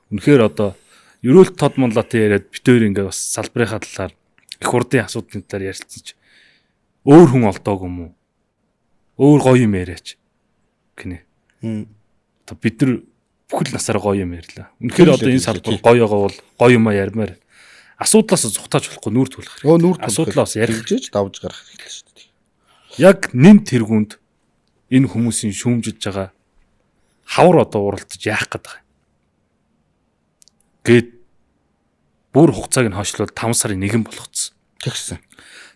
Үнэхээр одоо ерөөл тод монлоотой яриад битээр ингээд бас салбарынхаа талаар их урдын асуудлын талаар ярилцсан чи өөр хүн олдоог юм уу? Өөр гоё юм яриач гинэ. Одоо бид нар бүхэл насаараа гоё юм ярьлаа. Үнэхээр одоо энэ салбар гоё байгаа бол гоё юм ярмаар. Асуудлаас зүхтааж болохгүй нүүр тулах хэрэгтэй. Асуудлаас ярих гэж давж гарах хэрэгтэй шүү дээ. Яг нэмт тэргуунд энэ хүмүүсийн шүүмжилж байгаа хавар одоо уралдаж яах гээд байгаа юм. Гээд бүр хугацааг нь хойшлуулад 5 сарын 1 болгоцсон. Тэгсэн.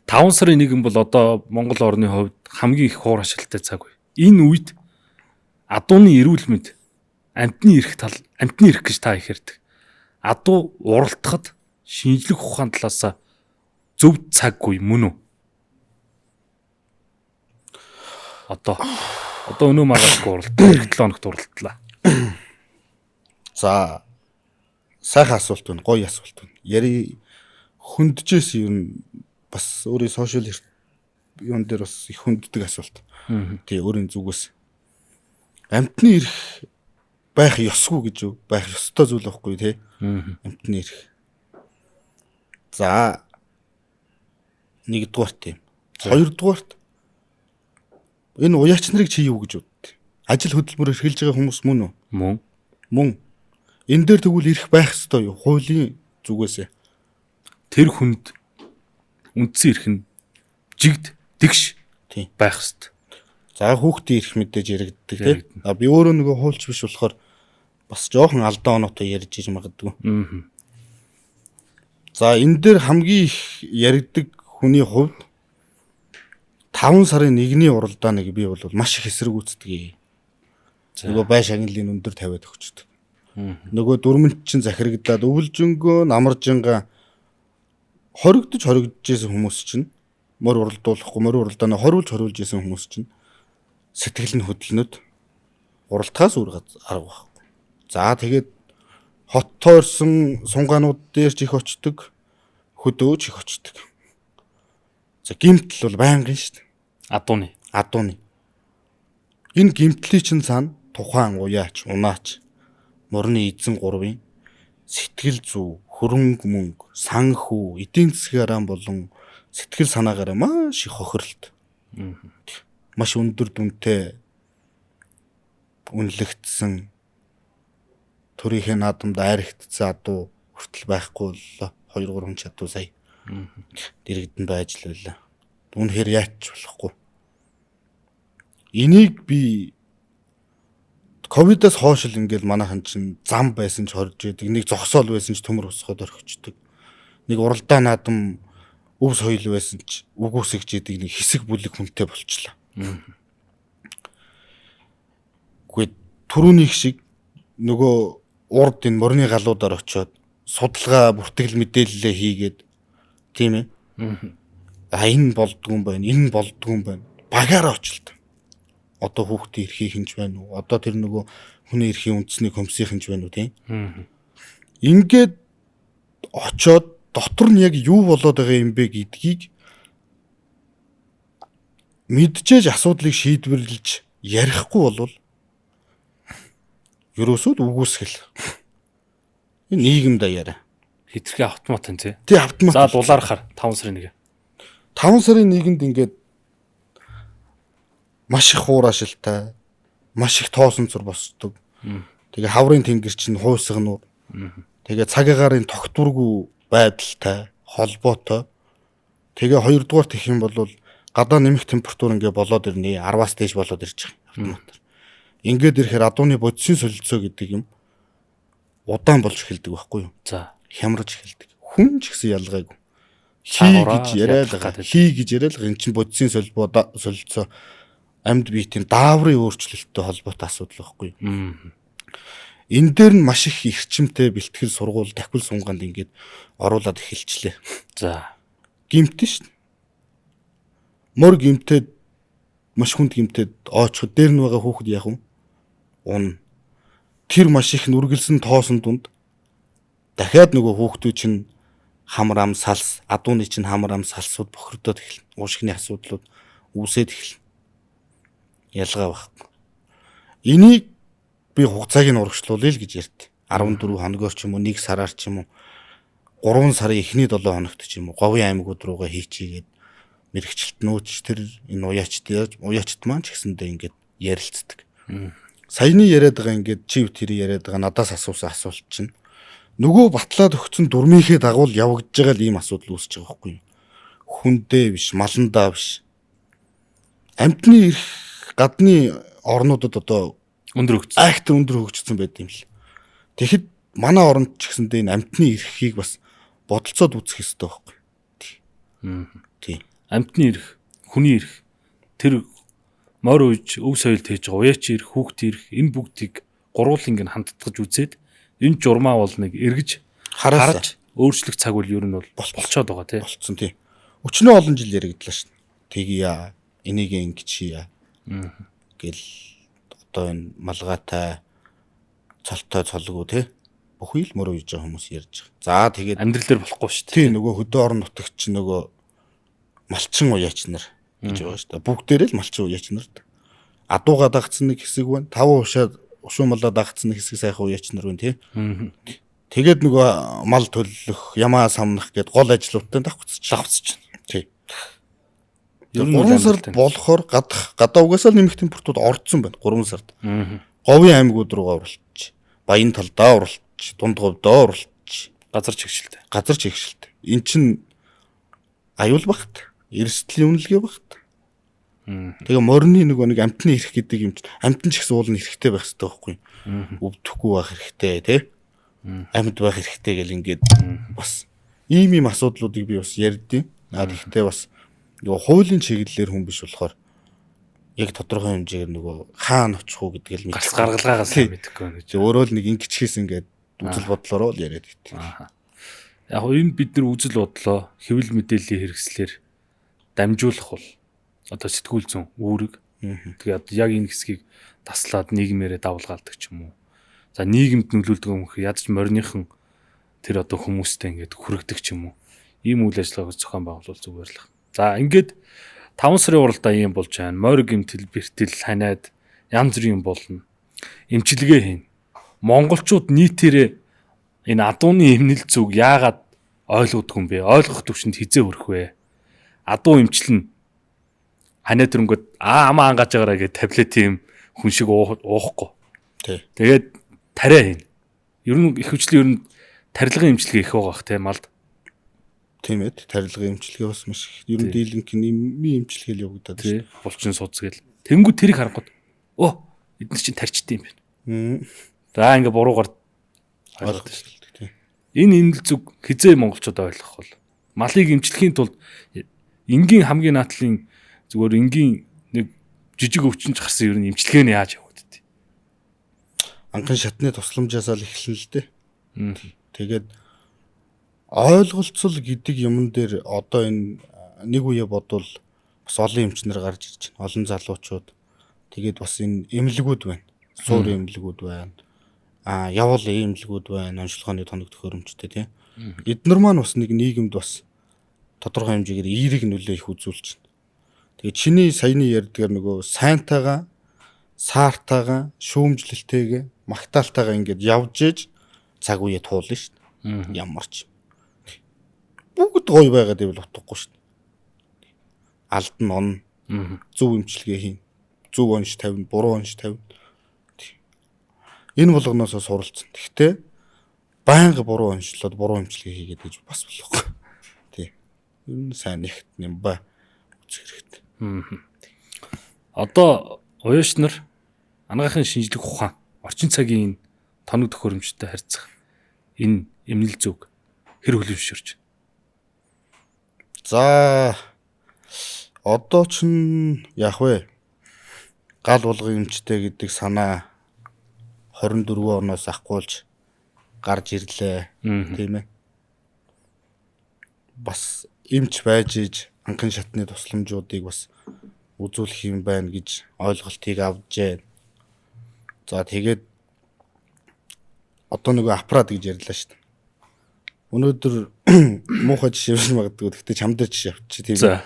5 сарын 1 бол одоо Монгол орны хувьд хамгийн их хуур ашигтай цаг үе. Энэ үед адууны эрүүл мэнд амтны эрх гэж та их ярьдаг. Адуу уралтахад шинжлэх ухааны талаас зөв цаг үе мөн үү? Одоо өнөө маргаашгүй уралдаа 7 хоногт уралдлаа. За сайхан асуулт байна. Гоё асуулт байна. Яри хөндөжээс юм бас өөрийн сошиал юун дээр бас их хөнддөг асуулт. Тий өөрийн зүгээс амтны эрх байх ёсгүй гэж юу? Байх ёстой зүйл байхгүй тий. Амтны эрх. За нэгдүгээрт юм. Хоёрдугаарт энэ уяач нарыг чи юу гэж бодд? Ажил хөдөлмөр эрхэлж байгаа хүмүүс мөн үү? Мөн. Энэ дээр тэгвэл эрх байх ёстой юу? Хуулийн зүгээс. Тэр хүнд үндсэн эрх нь жигд тэгш байх ёстой. За хүүхдийн эрх мэдээж яригддаг тий. Би өөрөө нөгөө хуульч биш болохоор бас жоохон алдаа оноотой ярьж иж магадгүй. За энэ дээр хамгийн их яригддаг хүний хувьд 5 сарын 1-ний уралдааныг би бол маш их эсэргүүцдэг. Нөгөө бай шагналын өндөр тавиад өгчдөг. Нөгөө дөрмөнт чин захирагдаад өвлжөнгөө намаржинга хоригдож исэн хүмүүс чинь мөр уралдуулахгүй мөр уралдаанаа хориулж исэн хүмүүс чинь сэтгэл нь хөдлөнөд уралтгаас үр арга байхгүй. За тэгээд хот тойрсон сунгаанууд дээр ч их очдөг, хөдөөж их очдөг. За гимтэл бол байнгын шүү дээ. Адууны. Энэ гимтлийн чинь цаана тухайн уяач, унаач, морны эзэн гурвын сэтгэл зүй, хөрөнгө мөнгө, санхүү, эдийн засгийн араа болон сэтгэл санаагаараа маш их хохирлт. Маш өндөр дүнтэй үнэлэгдсэн төрийнхээ наадамд айрагдсан адуу хүртэл байхгүй боллоо. 2-3 чадвар сая. Дэрэгдэн байж л байлаа. Үнэхээр яач болохгүй. Энийг би ковидоос хойш л ингээл манайхан чинь зам байсан ч хорж идэг, нэг зогсоол байсан ч төмөр усгоод орхичдаг. Нэг уралдаа наадам өв соёл байсан ч үгүйсгэж идэг нэг хэсэг бүлэг хүнтэй болчлаа. Гэхдээ түрүүнийх шиг нөгөө урд энэ морны галуудаар очиод судалгаа бүртгэл мэдээлэлээ хийгээд тийм ээ. Энэ болдгүй юм байна. Багаараа очилдог. Одоо хүүхдийн эрхийг хинж байна уу? Одоо тэр нөгөө хүний эрхийн үндэсний комиссийг хинж байна уу тийм? Ингээд очиод дотор нь яг юу болоод байгаа юм бэ гэдгийг мэдчихэж асуудлыг шийдвэрлэж ярихгүй болвол ерөөсөө үгүйсгэл. Энэ нийгэмд яриа. Хитрхи автомат энэ тий. Тий автомат. За дулаархаар 5 сарын 1. 5 сарын 1-нд ингээд маш их хуурашилтай, маш их тоосонцор босдог. Тэгээ хаврын тэнгэр чинь хуйсгнууд. Тэгээ цагаагаарын тогтворгүй байдалтай, холбоотой. Тэгээ хоёрдугаар гэх юм бол гадаа нэмэх температур ингээ болоод ирнэ. 10-аас дээш болоод ирж байгаа автоматар. Ингээд ирэхээр адууны бодисын солилцоо гэдэг юм удаан болж эхэлдэг байхгүй юу? За, хямрж эхэлдэг. Хүн ч гэсэн ялгаагүй. Хий гэж яриад байгаа. Энэ чинь бодисын солилцоо амьд биетийн дааврын өөрчлөлттэй холбоотой асуудал байхгүй юу? Энэ дээр нь маш их эрчимтэй бэлтгэл сургууль дахил сунганд ингээд оруулаад эхэлчлээ. За. Гимтэн шүү дээ. Мөр гимтээд маш хүнд гимтээд оочход дээр нь байгаа хүүхэд яах вэ? Унна. Тэр маш их нүргэлсэн тоосон дунд дахиад нөгөө хүүхдүүд чинь хамар ам салс, адууны чинь хамар ам салсууд бохирдоод эхэлнэ. Уушгины асуудлууд үүсээд эхэлнэ. Ялгаа байхгүй. Энийг би хугацааг нь урагшлуулъя л гэж ярьд. 14 хоногор ч юм уу, 1 сараар ч юм уу, 3 сарын эхний 7 хоногт ч юм уу, говийн аймагуд руугаа хийчихгээд мэрэгчлэтнүүд тэр энэ уяачт маань ч гэсэндээ ингээд ярилцдаг. Саяны яриад байгаа ингээд чив тэр яриад байгаа надаас асуусан асуулт чинь нөгөө батлаад өгсөн дүрмийнхээ дагуул явагдаж байгаа л ийм асуудал үүсэж байгаа байхгүй юу? Хүндээ биш, маландаа биш. Амтны эрх гадны орнуудад одоо өндөр хөгжсөн. Айхтар өндөр хөгжсөн байт юм л. Тэгэхэд манай оронд ч гэсэндээ энэ амтны эрхийг бас бодолцоод үзэх хэрэгтэй байхгүй. Тийм. Амтны эрх, хүний эрх, тэр морь ууж өв соёлд хийж байгаа уяач эрх, хүүхдийн эрх энэ бүгдийг гурвуулын ингэ хандтгаж үзээд энэ журмаа бол нэг эргэж харж өөрчлөх цаг үл ер нь бол болцоод байгаа тий. Болцсон тий. Өчнөө олон жил яригдлаа шин. Тэгье энийг ингэж хийе. Гэл одоо энэ малгайтай цолтой цолгоо тий. Бүхий л мөр үйж байгаа хүмүүс ярьж байгаа. За тэгээд амьдрал дээр болохгүй шүү дээ. тий нөгөө хөдөө орон нутагч нөгөө малчин уяач нар гэж байгаа шүү дээ. Бүгдээрээ л малчин уяач нар. Адууга дагцсан нэг хэсэг байна. 5 ушаад ушуумалаа дагцсан нэг хэсэг сайхан уяач нар байна тий. Тэгээд нөгөө мал төлөх, ямаа самнах гэд гол ажлуудтай давхцаж байна. Тий. Ер нь 3 сард болохоор гадаа угаасаа л нэмэх температурууд орцсон байна 3 сард. Говийн аймагуд руугаа оруулчих. Баян талдаа оруулчих, дунд говьдоо оруулчих. Газар чигшилтэй. Эн чин аюул багт, эрсдлийн үнэлгээ багт. Тэгээ морины нөгөө нэг амтны эрх гэдэг юм чинь амтан ч гэсэн уул нь хэрэгтэй байх хэрэгтэй байхгүй юу? Өвдөхгүй байх хэрэгтэй тий. Амьд байх хэрэгтэй гэл ингээд бас ийм асуудлуудыг би бас ярьдیں۔ Гэхдээ бас нөгөө хуулийн чиглэлээр хүн биш болохоор яг тодорхой хэмжээгээр нөгөө хаана очих уу гэдгийг л гарц гаргалгаагаас мэдэхгүй байна гэж. Өөрөө л нэг ингэчхээс ингээд үзэл бодлороо л яриад идэв. Яг энэ бид нар үзэл бодлоо хэвлэл мэдээллийн хэрэгслэр дамжуулах бол одоо сэтгүүл зүйн үүрэг. Тэгээд яг энэ хэсгийг таслаад нийгмээрээ давалгаалдаг ч юм уу. За нийгэмд нөлөөлдөг юм хэ ядч мориныхан тэр одоо хүмүүстэй ингээд хүрэгдэг ч юм уу. Ийм үйл ажиллагааг зохион байгуулвал зүгээр л. За ингээд 5 сарын уралдаа ийм болж байна. Морь гэмтэл бэртэл ханаад янз бүрийн болно. Эмчилгээ хийн. Монголчууд нийтээрээ энэ адууны эмнэл зүг яагаад ойлгодог юм бэ? Ойлгох төвшөнд хизээ хүрэх вэ? Адуу эмчилнэ. Ханаад төрөнгөд амаа ангааж байгаараа гэж таблет юм хүн шиг уухгүй. Тий. Тэгээд тариа хийн. Ер нь их хүчлийн ер нь тарилгын эмчилгээ их байгаа бах те малд. Тийм ээ. Тарилгын эмчилгээ бас маш их. Ер нь дийлэнх нэмийн эмчилгээ л явагдаад байна. Булчин сууц гэл. Тэнгүү тэрийг харангууд оо эдгээр чинь тарчтай юм байна. За ингээ буруугаар ойлгох шүү дээ. Энэ эмнэл зүг хизээ монголчууд ойлгох бол малыг эмчлэхийн тулд энгийн хамгийн наадлын зүгээр энгийн нэг жижиг өвчнөж гарсан ер нь эмчилгээ нь яаж явагдав тий. Анхан шатны тусламжаасаа л эхэлнэ л дээ. Тэгээд ойлголцол гэдэг юмн дээр одоо энэ нэг үе бодвол бас олон эмчнэр гарч ирж байна. Олон залуучууд тэгээд бас энэ эмнэлгүүд байна. Суур эмнэлгүүд байна. Явал эмнэлгүүд байна. Онцлогооны тоног төхөөрөмжтэй тий. Эднэр маань бас нэг нийгэмд бас тодорхой хэмжээгээр эерэг нөлөө их үзүүлж байна. Тэгээд чиний саяны ярьдгаар нөгөө сайнтайгаа, саартайгаа, шүүмжлэлтэйгээ, магтаалтайгаа ингээд явж ээж цаг үе туулна шүү дээ. Ямар ч. Бүгд гоё байгаад ивэл утгагүй шүү дээ. Алд нь он. Зөв эмчилгээ хийн. Зөв онш тавина, буруу онш тавина. Энэ болгоноосоо суралцсан. Гэхдээ байнга буруу оншлоод буруу эмчилгээ хийгээд гэж бас болохгүй. Тий. Ер нь сайн ихт юм ба үзэх хэрэгтэй. Одоо уяаш нар анагаахын шинжлэх ухаан орчин цагийн тоног төхөөрөмжтэй харьцах энэ эмнэл зүг хэр хөлөвшөрч байна. За одоо ч яах вэ? Гал булган эмчтэй гэдэг санаа 24 оноос ахгуулж гарч ирлээ. Тийм ээ. Бас эмч байж иж анхан шатны тусламжуудыг бас үзүүлэх юм байна гэж ойлголтыг авжээ. За тэгээд одоо нөгөө аппарат гэж ярьлаа шүү дээ. Өнөөдөр муухай жишээ биш магадгүй. Гэхдээ чамд жишээ авчи тийм ээ.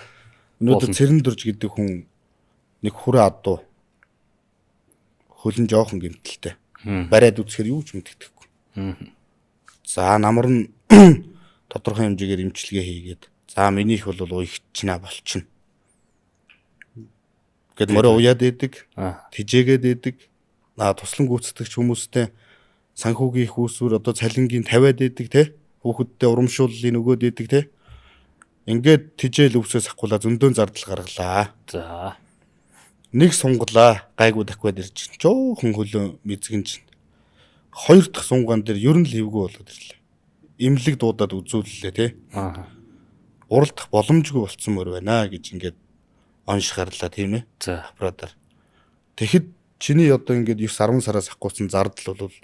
Өнөөдөр цэрэн дурж гэдэг хүн нэг хүрээ адуу хөлн жоохон гэмтэлтэй. Бариад үзэхээр юу ч мэддэхгүй. За намар нь тодорхой хэмжээгээр эмчилгээ хийгээд за минийх бол уягчнаа болчихно. Гэт мөрөө уяад идэг, тижээгээд идэг. Туслан гүйцэтгэгч хүмүүстэй санхүүгийн их усүр одоо цалингийн тавиад идэг те. Хүүхэдтэй урамшууллын өгөөд идэг те. Ингээд тижээл өвсөөс ахгуулаа зөндөөн зардал гаргалаа. За. Нэг сунгалаа гайгүй дахиад ирж жоохон хөлөө мэдгэн чинь. хоёр дахь сунгаан дээр ер нь л хэвгүй болоод ирлээ. Имлэг дуудаад үзүүллээ тий. Уралдах боломжгүй болцсон мөр байна гэж ингээд онш гарлаа тийм ээ. За. Аппаратаар. Тэгэхэд чиний одоо ингээд 9-10 сараас ахгүйсэн зардал бол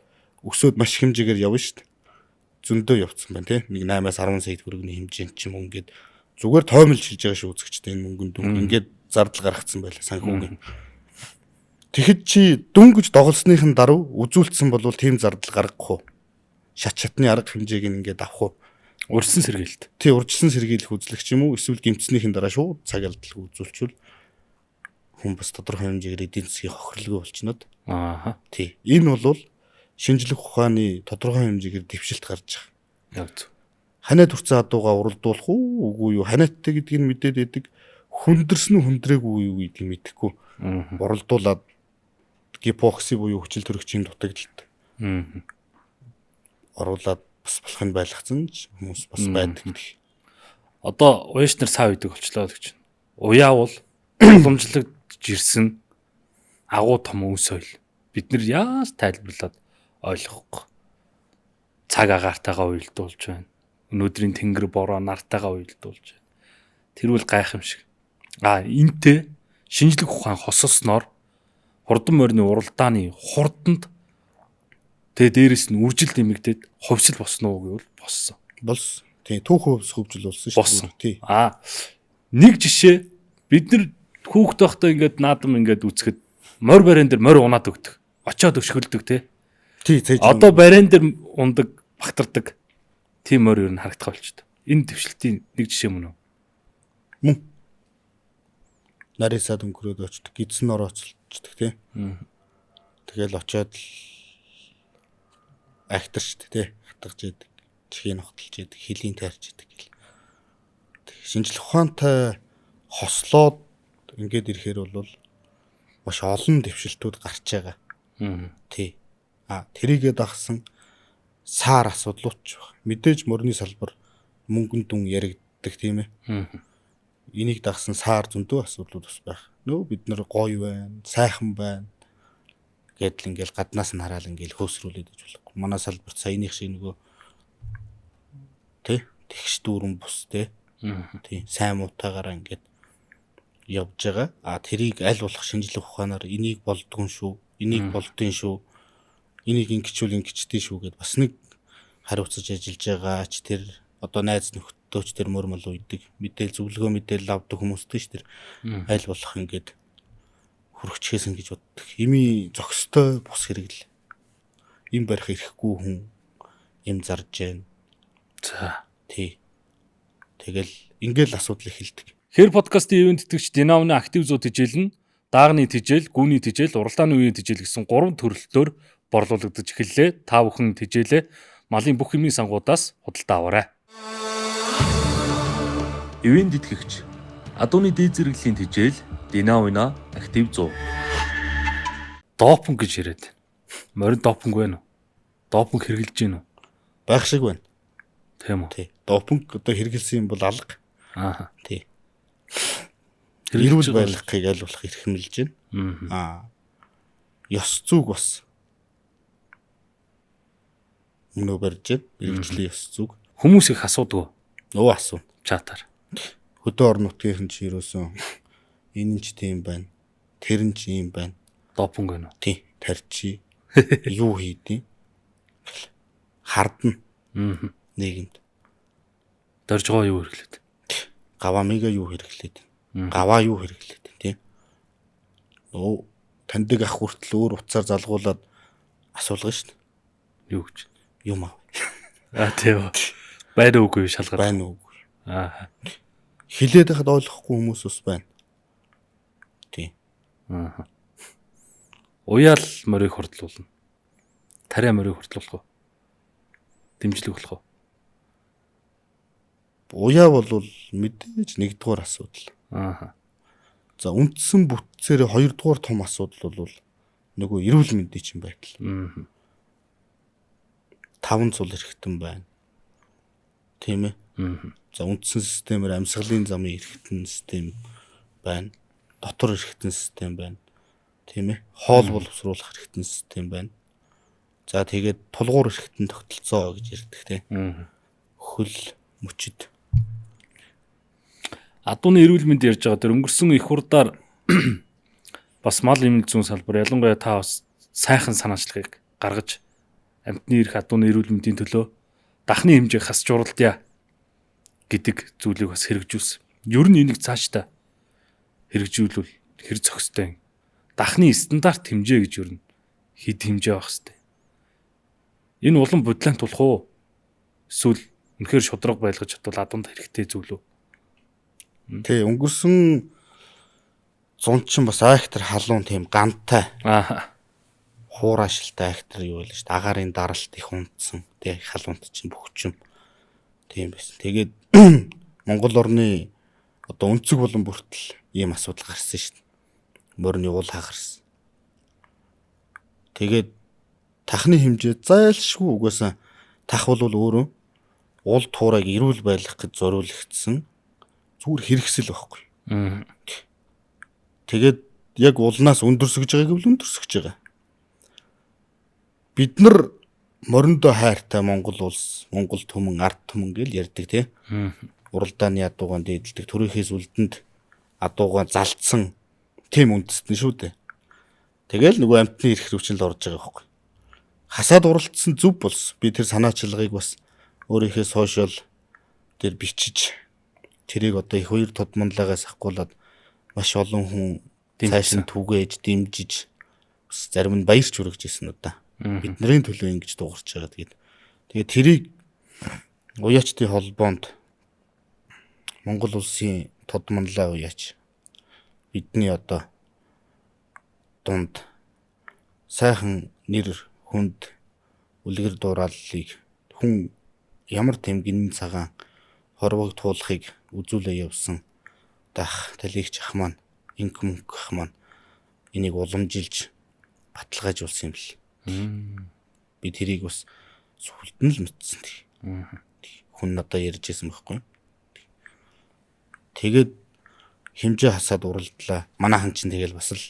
өсөөд маш хэмжээгээр явна шүү дээ. Зөндөө явцсан байна тий. Нэг 8-аас 10 сая төгрөгийн хэмжээнд ч юм ингээд зүгээр тоомлж хэлж байгаа шүү үзэгчтэй энэ мөнгөнд ингээд зардал гаргацсан байлаа санхүүгийн. Тэгэхэд чи дүн гэж доголсныхын даруй үзүүлсэн бол тийм зардал гаргах уу? Шат шатны арга хэмжээг ингээд авах уу? Урьдчилан сэргийлэлт. Тий, урьдчилан сэргийлэх үзлэгч юм уу? Эсвэл гимцснийхэн дараа шууд цаг ялдлыг үзүүлчихвэл хүн бас тодорхой хэмжээгээр эдийн засгийн хохирлгүй болчихнод. Тий. Энэ бол шинжлэх ухааны тодорхой хэмжээгээр дэвшилт гарч байгаа. Яг зөв. Ханиад хүрцэн адууга уралдуулах уу, үгүй юу? Ханиадтай гэдгийг нь мэдээд байдаг. Хүндэрсэн үү, хүндрээгүй юу гэдгийг мэдэхгүй. Уралдуулаад гипокси буюу хүчил төрөгчийн дутагдалт. Оруулаад бас болох нь байлгацсан ч хүмүүс бас байдаг гэх. Одоо уяаш нар цаа үйдэг болчлоо гэж байна. Уяа бол уламжлагдж ирсэн агуу том үн соёл. Бид нар яаж тайлбарлаад ойлгохгүй. Цаг агартайгаа уйлдуулж байна. Өнөөдрийн тэнгэр бороо нартайгаа уйлдуулж байна. Тэрвэл гайхамшиг. Энтэй шинжлэх ухаан хосолсноор хурдан морины уралдааны хурданд тэгээ дээрэс нь үржил нэмэгдээд ховсол босноо гэвэл боссон. Болсон. Тий, түүх хөвжил болсон шүү дээ. Тий. Нэг жишээ бид нар хүүхэд байхдаа ингээд наадам ингээд үцхэд морь бариан дээр морь унаад өгдөг. Очоод өшгөлдөг тий. Одоо бариан дээр ундаг, багтардаг. Тийм морь юу н харагдах болчтой. Энэ дэвшилтийн нэг жишээ мөн үү? Мөн. Нарийсаад өнгөрөөд очдөг, гидсэн орооцолчдөг тий. Тэгэл очоод ахтарчдаг тий. Хатгаж яадаг. Чихийг ногтолж яадаг, хилийн тайрч яадаг гэл. Шинжлэх ухаантай хослоод ингээд ирэхээр бол маш олон дэвшилтүүд гарч байгаа. Тий. Тэрийгээ дагсан саар асуудлууч байна. Мэдээж морины салбар мөнгөн дүн яригддаг тийм ээ. Энийг дагсан саар зөндөө асуудлууд бас байх. Бид нар гоё байна, сайхан байна гэдэл ингээл гаднаас нь хараад ингээл хөөсрүүлээд иж болохгүй. Манай салбарт саяных шиг нөгөө тий тэгш дүүрэн бус тий сайн муутайгаар ингээд явж байгаа. Тэрийг аль болох шинжлэх ухаанаар энийг болдгоо шүү, энийг болдгийн шүү, энийг ингэчүүл ингэчдээ шүү гэд бас нэг хариуцаж ажиллаж байгаа ч тэр одоо найз нөхдөөч тэр мөрмөл үйдэг мэдээл зөвлөгөө мэдээл авдаг хүмүүстэй ш тэр аль болох ингээд хөрөгчхээсэн гэж боддог. Ими зөкстэй бус хэрэгэл. Им барих ирэхгүй хүн им зарж байна. За тий. Тэгэл ингээл асуудал эхэлдэг. Хэр подкастын ивент тэтгэгч Динамны актив зуу тижээл нь даагны тижээл, гүүний тижээл, уралдааны үеийн тижээл гэсэн 3 төрөлтөөр борлуулагдаж эхэллээ. Та бүхэн тижээлээ малын бүх юмын сангуудаас худалдаа аваарай. Ивент тэтгэгч Адууны дээд зэрэглэлийн тижээл Динамна актив зуу. Допинг гэж яриад. Морин допинг байна уу? Допинг хэрглэж гин үү? Байх шиг байна. Тийм үү? Тий. Допинг одоо хэрглэсэн юм бол алга. Тий. Хэрэгжүүлж байлгахыг аль болох эрхэмлэж байна. Ёс зүг бас өмнө барьж байна. Мэргэжлийн ёс зүг. Хүмүүс их асуудаг. Асуу. Чатаар. Хөдөө орон нутгийн ч юусэн энэ нь ч тийм байна. Тэр нь ч юм байна. Допинг байна уу? Тий. Тарчи. Юу хийдیں۔ Хардна. Нийгэмд. Дөржгоо юу хэрэглээд? Гавамига юу хэрэглээд? Гаваа юу хэрэглээд тий? Таньдаг ах хүртэл өөр утсаар залгуулад асуулгана шүү дээ. Юу гэж? Юм аа. Тийм. Байна уугүй шалгаар. Байна уугүй. Хилээд хахад ойлгохгүй хүмүүс ус байна. Тий. Уяал морийг хурдлуулна. Тариа морийг хурдлуулах уу? Дэмжлэг болох уу? Уяа бол мэдээж нэгдүгээр асуудал. За үндсэн бүтцээр хоёрдугаар том асуудал бол нөгөө эрүүл мэндийн чинь байдал. 5 цул эрхтэн байна. Тийм ээ. За үндсэн системээр амьсгалын замын эрхтэн систем байна. Дотор эрхтэн систем байна. Тийм ээ. Хоол боловсруулах эрхтэн систем байна. За тэгээд тулгуур эрэхтэн тогтолцоо гэж ярьдаг те. Аа. Хөл мөчөд. Адууны эрүүл мэнд ярьж байгаа тэр өнгөрсөн их хурдаар бас мал эмнэлэг зүүн салбар ялангуяа та бас сайхан санаачлагыг гаргаж амьтны эрх адууны эрүүл мэндийн төлөө дахны хэмжээг хасч уралдъя гэдэг зүйлийг бас хэрэгжүүлсэн. Ер нь энийг цаашдаа хэрэгжүүлвэл хэр зохистой юм. Дахны стандарт хэмжээ гэж ер нь хэд хэмжээ байх хэвээр. Энэ улам бодлоон тулах уу? Эсвэл үнэхээр шудраг байлгаж чадвал адуунд хэрэгтэй зүйл үү? Тэ өнгөрсөн зунчин бас айхтар халуун тийм гантай Аа. хуурашилтай айхтар юу вэ шүү дээ. Агарын даралт их унтсан. Тэ халуунт чинь бөхчм. Тийм байсан. Тэгээд Монгол орны одоо өнцөг болон бүртэл ийм асуудал гарсан шүү дээ. Морины уул хагарсан. Тэгээд тахны хэмжээ зайлшгүй угаасаа тах бол өөрөө уул туурайг эрүүл байлгах гэж зориулагдсан зүгээр хэрэгсэл байхгүй. Аа. Тэгээд яг улнаас өндөрсөж байгааг бол өндөрсөж байгаа. Бид нар мориндоо хайртай Монгол улс, Монгол түмэн, ард түмэн гэж ярьдаг тий. Уралдааны адуугаан дээдэлдэг төрийнхээс үлдэнд адуугаан залдсан тийм үндэстэн шүү дээ. Тэгэл нөгөө амьтны эрх рүүчэнд орж байгаа байхгүй. Хасаад уралдсан зүв болсон. Би тэр санаачлагыг бас өөрийнхөө сошиал дээр бичиж тэрийг одоо их хоёр тодмонлагаас ахгуулад маш олон хүн цааш нь түгээж, дэмжиж зарим нь баярч хүргэж ирсэн удаа. Бидний төлөө ингэж дуурч байгаа. Тэгээд тэрийг уяачдын холбоонд Монгол улсын тодмонлаа уяач бидний одоо дунд сайхан нэр хүнд үлгэр дуурайлыг хүн ямар тэмгэн цагаан хорвог туулахыг үзүүлээ явсан дах талигч ах маань инк мөнх ах маань энийг уламжилж баталгаажуулсан юм бэл. Би тэрийг бас сүлд нь л мэдсэн тий. Хүн надад ярьжсэн байхгүй. Тэгээд хэмжээ хасаад уралдлаа. Манайхан чинь тэгэл бас л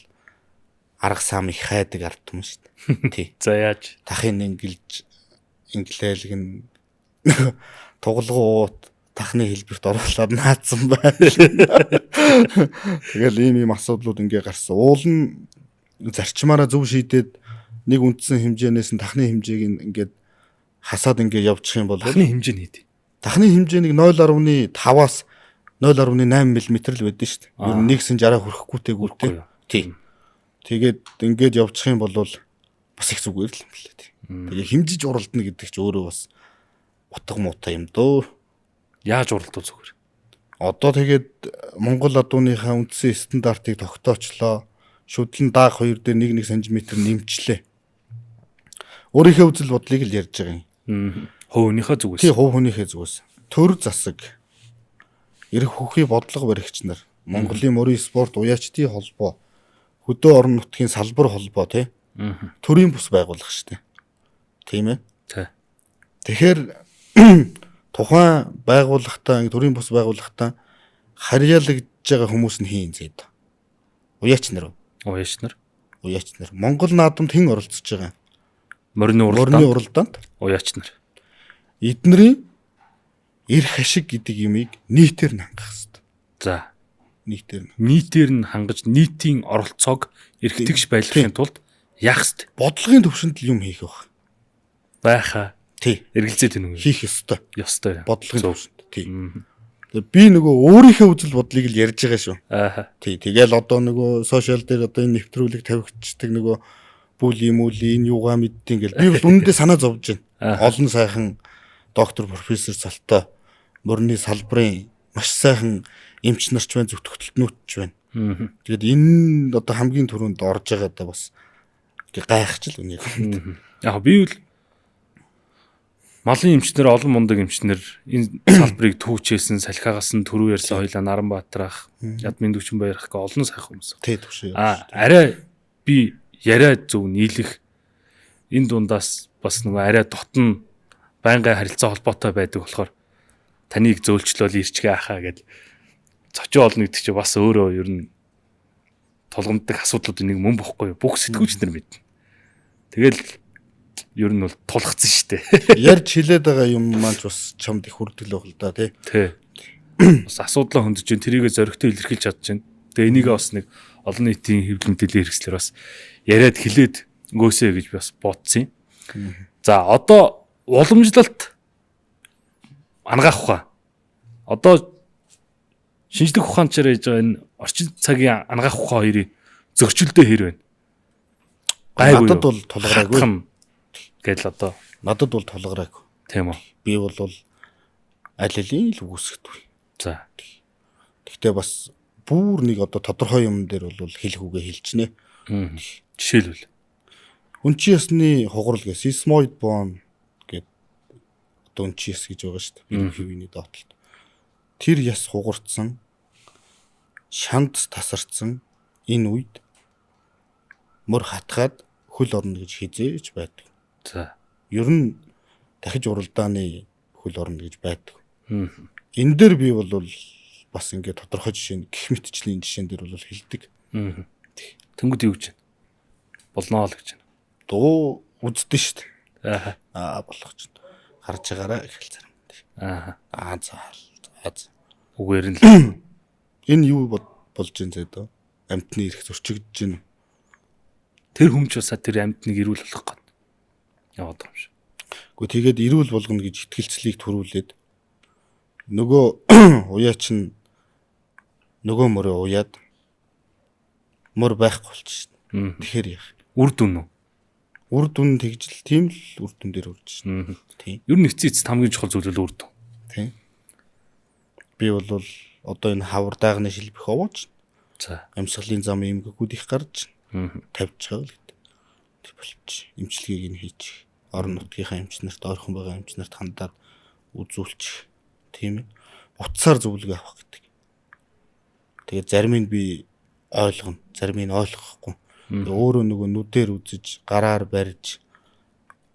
арга сам их хайдаг ард түмэн шүү дээ. Тий. За яаж? Тахын инглээлгэн тугалгуу тахны хэлбэрт оруулаад наацсан байна. Тэгэл ийм асуудлууд ингээ гарсан. Уул нь зарчмаараа зөв шийдээд нэг үндсэн хэмжээнээс нь тахны хэмжээг ингээд хасаад ингээ явуучих юм бол Тахны хэмжээ нь хэд? тахны хэмжээ нэг 0.5-аас 0.8 мм л байдаг шүү дээ. Ер нь 160 хүрэхгүйтэй гүртэй. Тий. Тэгээд ингээд явуучих юм бол бас их зүгээр л юм лээ. Тэгээ хэмжиж уралдана гэдэг чинь өөрөө бас утга муутай юм дөө. Яаж уралдах зүгээр? Одоо тэгээд Монгол адууныхаа үндсэн стандартыг тогтоочлоо. Шүтлэн даах 2 дээр 1 см нэмчлээ. Өөрийнхөө үзэл бодлыг л ярьж байгаа юм. Хувийнхаа зүгээс. Тий, хувь хүнийхээ зүгээс. Төр засаг эрх хөхий бодлого баригч нар, Монголын морин спорт уяачдын холбоо, хөдөө орон нутгийн салбар холбоо тий. Төрийн бус байгуулах штэ. Тийм ээ. Тий. Тэгэхээр тухайн байгууллагатаа төрийн бус байгууллагатаа харьяалагдж байгаа хүмүүс нь хийн зээд. Уяач нар. Уяач нар. Уяач нар. Монгол наадамд хэн оролцож байгаа? Морины Морины уралдаанд уяач нар. Эднэрийн эрх ашиг гэдэг юмыг нийтээр нь хангах хэрэгтэй. За. Нийтээр нь хангаж нийтийн оролцоог эрхтгч байлгахын тулд яах ёстой? Бодлогын төвшөнд юм хийх байх. Байхаа. Тий. Эргэлзээд байна уу? Хийх ёстой. Ёстой. Бодлогын төвшөнд. Тий. Би нөгөө өөрийнхөө үзэл бодлыг л ярьж байгаа шүү. Аа. Тий. Тэгэл одоо нөгөө сошиал дээр одоо энэ нэвтрүүлэг тавигдчихдаг нөгөө бүл юм уу энэ юугаа мэддэг ингээл би бол үнэндээ санаа зовж байна. Олон сайхан доктор профессор Цалтай морины салбарын маш сайхан эмч нарч байна, зөвтгөлтнүүч байна. Тэгээд энэ одоо хамгийн түрүүнд орж байгаадаа бас гайхаж л үнийг. Яг би бол малын эмчнэр олон мундаг эмчнэр энэ салбарыг түүчээсэн, салхиагаас нь түрүү ярьсан хоёлаа Наранбаатар ах, Ядмын Дүчмбаяр ах гэх олон сайхан хүмүүс. Тий, түвшээ. Арай би яриа зөв нийлэх энэ дундаас бас нөгөө арай дотн байнгын харилцаа холбоотой байдаг болохоор таныг зөөлчлөөл ирчгээ ахаа гэд зочио олно гэдэг чинь бас өөрөө ер нь тулгамддаг асуудлуудын нэг мөн бохгүй юу? Бүх сэтгүүлч нар мэднэ. Тэгэл Ер нь бол тулгцсан шүү дээ. Ярьж хилээд байгаа юм маань ч бас чамд их хүрдэл байх л да тий. Тий. Бас асуудлаа хөндөж чинь тэрийгэ зоригтой илэрхийлж чадж чинь. Тэгээ энийгээ бас нэг олон нийтийн хэвлэл мэдээллийн хэрэгслэр бас яриад хилээд ngөөсэй гэж бас бодсон юм. За одоо уламжлалт ангаах ухаан. Одоо шинжлэх ухаанчаар яаж байгаа энэ орчин цагийн ангаах ухаан хоёрын зөрчилдөө хэр байна? Надад бол тулгараагүй. Гэдэл одоо Надад бол тулгараагүй. тийм үү. Би бол аль алийг л үгүйсгдэггүй. За. Гэхдээ бас бүр нэг одоо тодорхой юм дээр бол хэлэх үгээ хэлчихнэ. Жишээлбэл Үнчи ясны хугарал гэ сисмоид бон гэд одоо үнчи яс гэж байгаа шүү дээ. Хэвийн доотлолт. Тэр яс хугарцсан шанд тасарцсан энэ үед мөр хатгаад хөл орно гэж хизээж байдаг. за. Ер нь дахиж уралдааны хөл орно гэж байдаг. Энэ дээр би бол бас ингээд тодорхой жишээ гэх мэтчлийн жишээн дээр бол хэлдэг. Тэнгүүд юу гэж байна? Болноо л гэж байна. Дуу үздэг шүү дээ. Аа. Болох ч харж байгаараа их хэл зарим. Аа. За. Үгээр нь л Энэ юу болж ин зэдөө амтны ирэх зөрчигдөж гин. тэр хүмч басаа тэр амьтныг ирүүл болох гээд яваад байгаа юм шиг. Гэхдээ тэгээд ирүүл болгоно гэж итгэлцлийг төрүүлээд нөгөө уяач нь нөгөө мөрөө уяад мөр байхгүй болчихно. Тэгэхээр яах? Үр дүн үү? Үр дүн тэгжл тийм л үр дүн дээр үрж шин. Тийм. Ер нь эцэц хамгийн чухал зүйл л үр дүн. Тийм. Би бол одоо энэ хавар даагны шилбэх овооч. За. Амьсгалын зам эмгэгүүд их гарч тавьж байгаа л гэдэг. Тэг болчих. Эмчилгээг нь хийж орон нутгийнхаа эмч нарт ойрхон байгаа эмч нарт хандаад үзүүлчих. Тийм ээ. Утсаар зөвлөгөө авах гэдэг. Тэгээд зарим нь би ойлгоно, зарим нь ойлгохгүй. Өөрөө нөгөө нүдээр үзэж, гараар барьж,